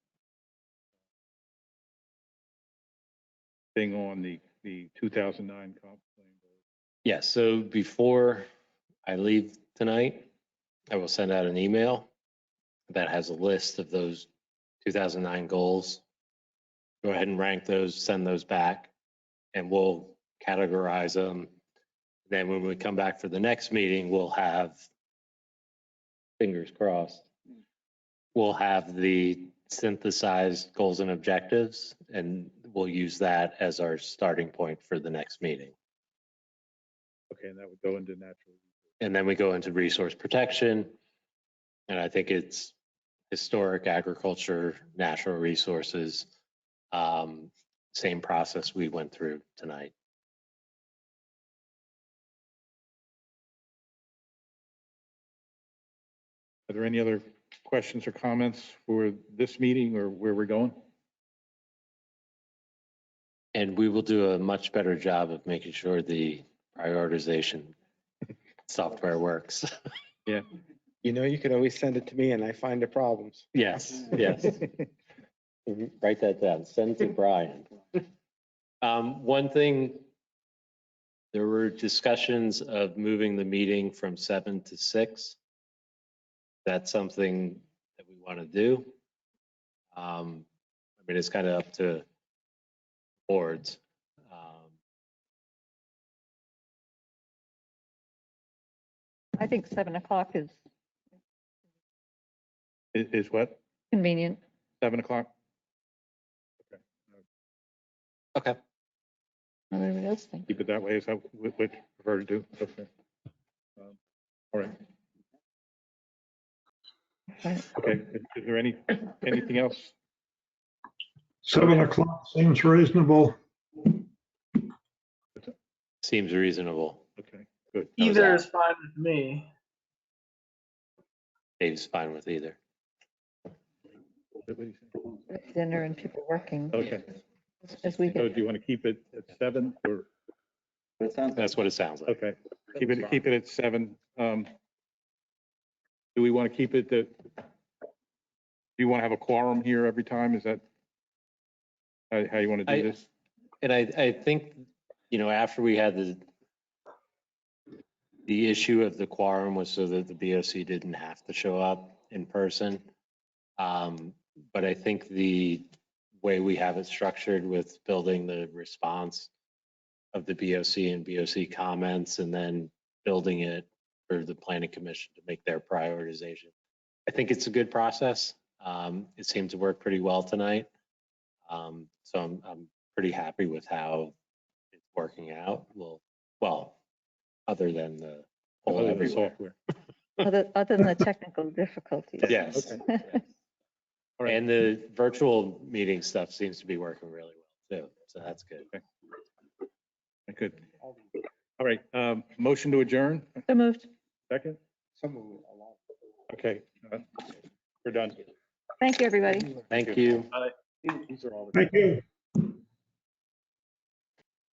Speaker 3: thing on the 2009 comp plan.
Speaker 6: Yes, so before I leave tonight, I will send out an email that has a list of those 2009 goals. Go ahead and rank those, send those back, and we'll categorize them. Then when we come back for the next meeting, we'll have, fingers crossed, we'll have the synthesized goals and objectives, and we'll use that as our starting point for the next meeting.
Speaker 3: Okay, and that would go into natural.
Speaker 6: And then we go into resource protection. And I think it's historic agriculture, natural resources, same process we went through tonight.
Speaker 3: Are there any other questions or comments for this meeting or where we're going?
Speaker 6: And we will do a much better job of making sure the prioritization software works.
Speaker 3: Yeah.
Speaker 13: You know, you could always send it to me and I find the problems.
Speaker 6: Yes, yes. Write that down, send to Brian. One thing, there were discussions of moving the meeting from 7 to 6. That's something that we want to do. I mean, it's kind of up to boards.
Speaker 7: I think 7 o'clock is
Speaker 3: Is what?
Speaker 7: convenient.
Speaker 3: 7 o'clock?
Speaker 6: Okay.
Speaker 7: Everybody else think?
Speaker 3: Keep it that way. Is that what you prefer to do? Okay. All right.
Speaker 7: Right.
Speaker 3: Okay. Is there anything else?
Speaker 16: 7 o'clock seems reasonable.
Speaker 6: Seems reasonable.
Speaker 3: Okay, good.
Speaker 14: Either is fine with me.
Speaker 6: Dave's fine with either.
Speaker 7: Dinner and people working.
Speaker 3: Okay.
Speaker 7: As we
Speaker 3: So
Speaker 7: get.
Speaker 3: do you want to keep it at 7 or?
Speaker 6: That's what it sounds like.
Speaker 3: Okay, keep it at 7. Do we want to keep it that? Do you want to have a quorum here every time? Is that how you want to do this?
Speaker 6: And I think, you know, after we had the issue of the quorum was so that the BOC didn't have to show up in person. But I think the way we have it structured with building the response of the BOC and BOC comments and then building it for the planning commission to make their prioritization. I think it's a good process. It seemed to work pretty well tonight. So I'm pretty happy with how it's working out. Well, other than the whole
Speaker 3: Other than the
Speaker 6: everywhere.
Speaker 3: software.
Speaker 7: Other than the technical difficulties.
Speaker 6: Yes.
Speaker 3: Okay.
Speaker 6: Yes.
Speaker 3: All right.
Speaker 6: And the virtual meeting stuff seems to be working really well too. So that's good.
Speaker 3: Okay. Good. All right, motion to adjourn,
Speaker 7: So moved.
Speaker 3: second? Okay, we're done.
Speaker 7: Thank you, everybody.
Speaker 6: Thank you.
Speaker 3: These are all the.
Speaker 16: Thank you.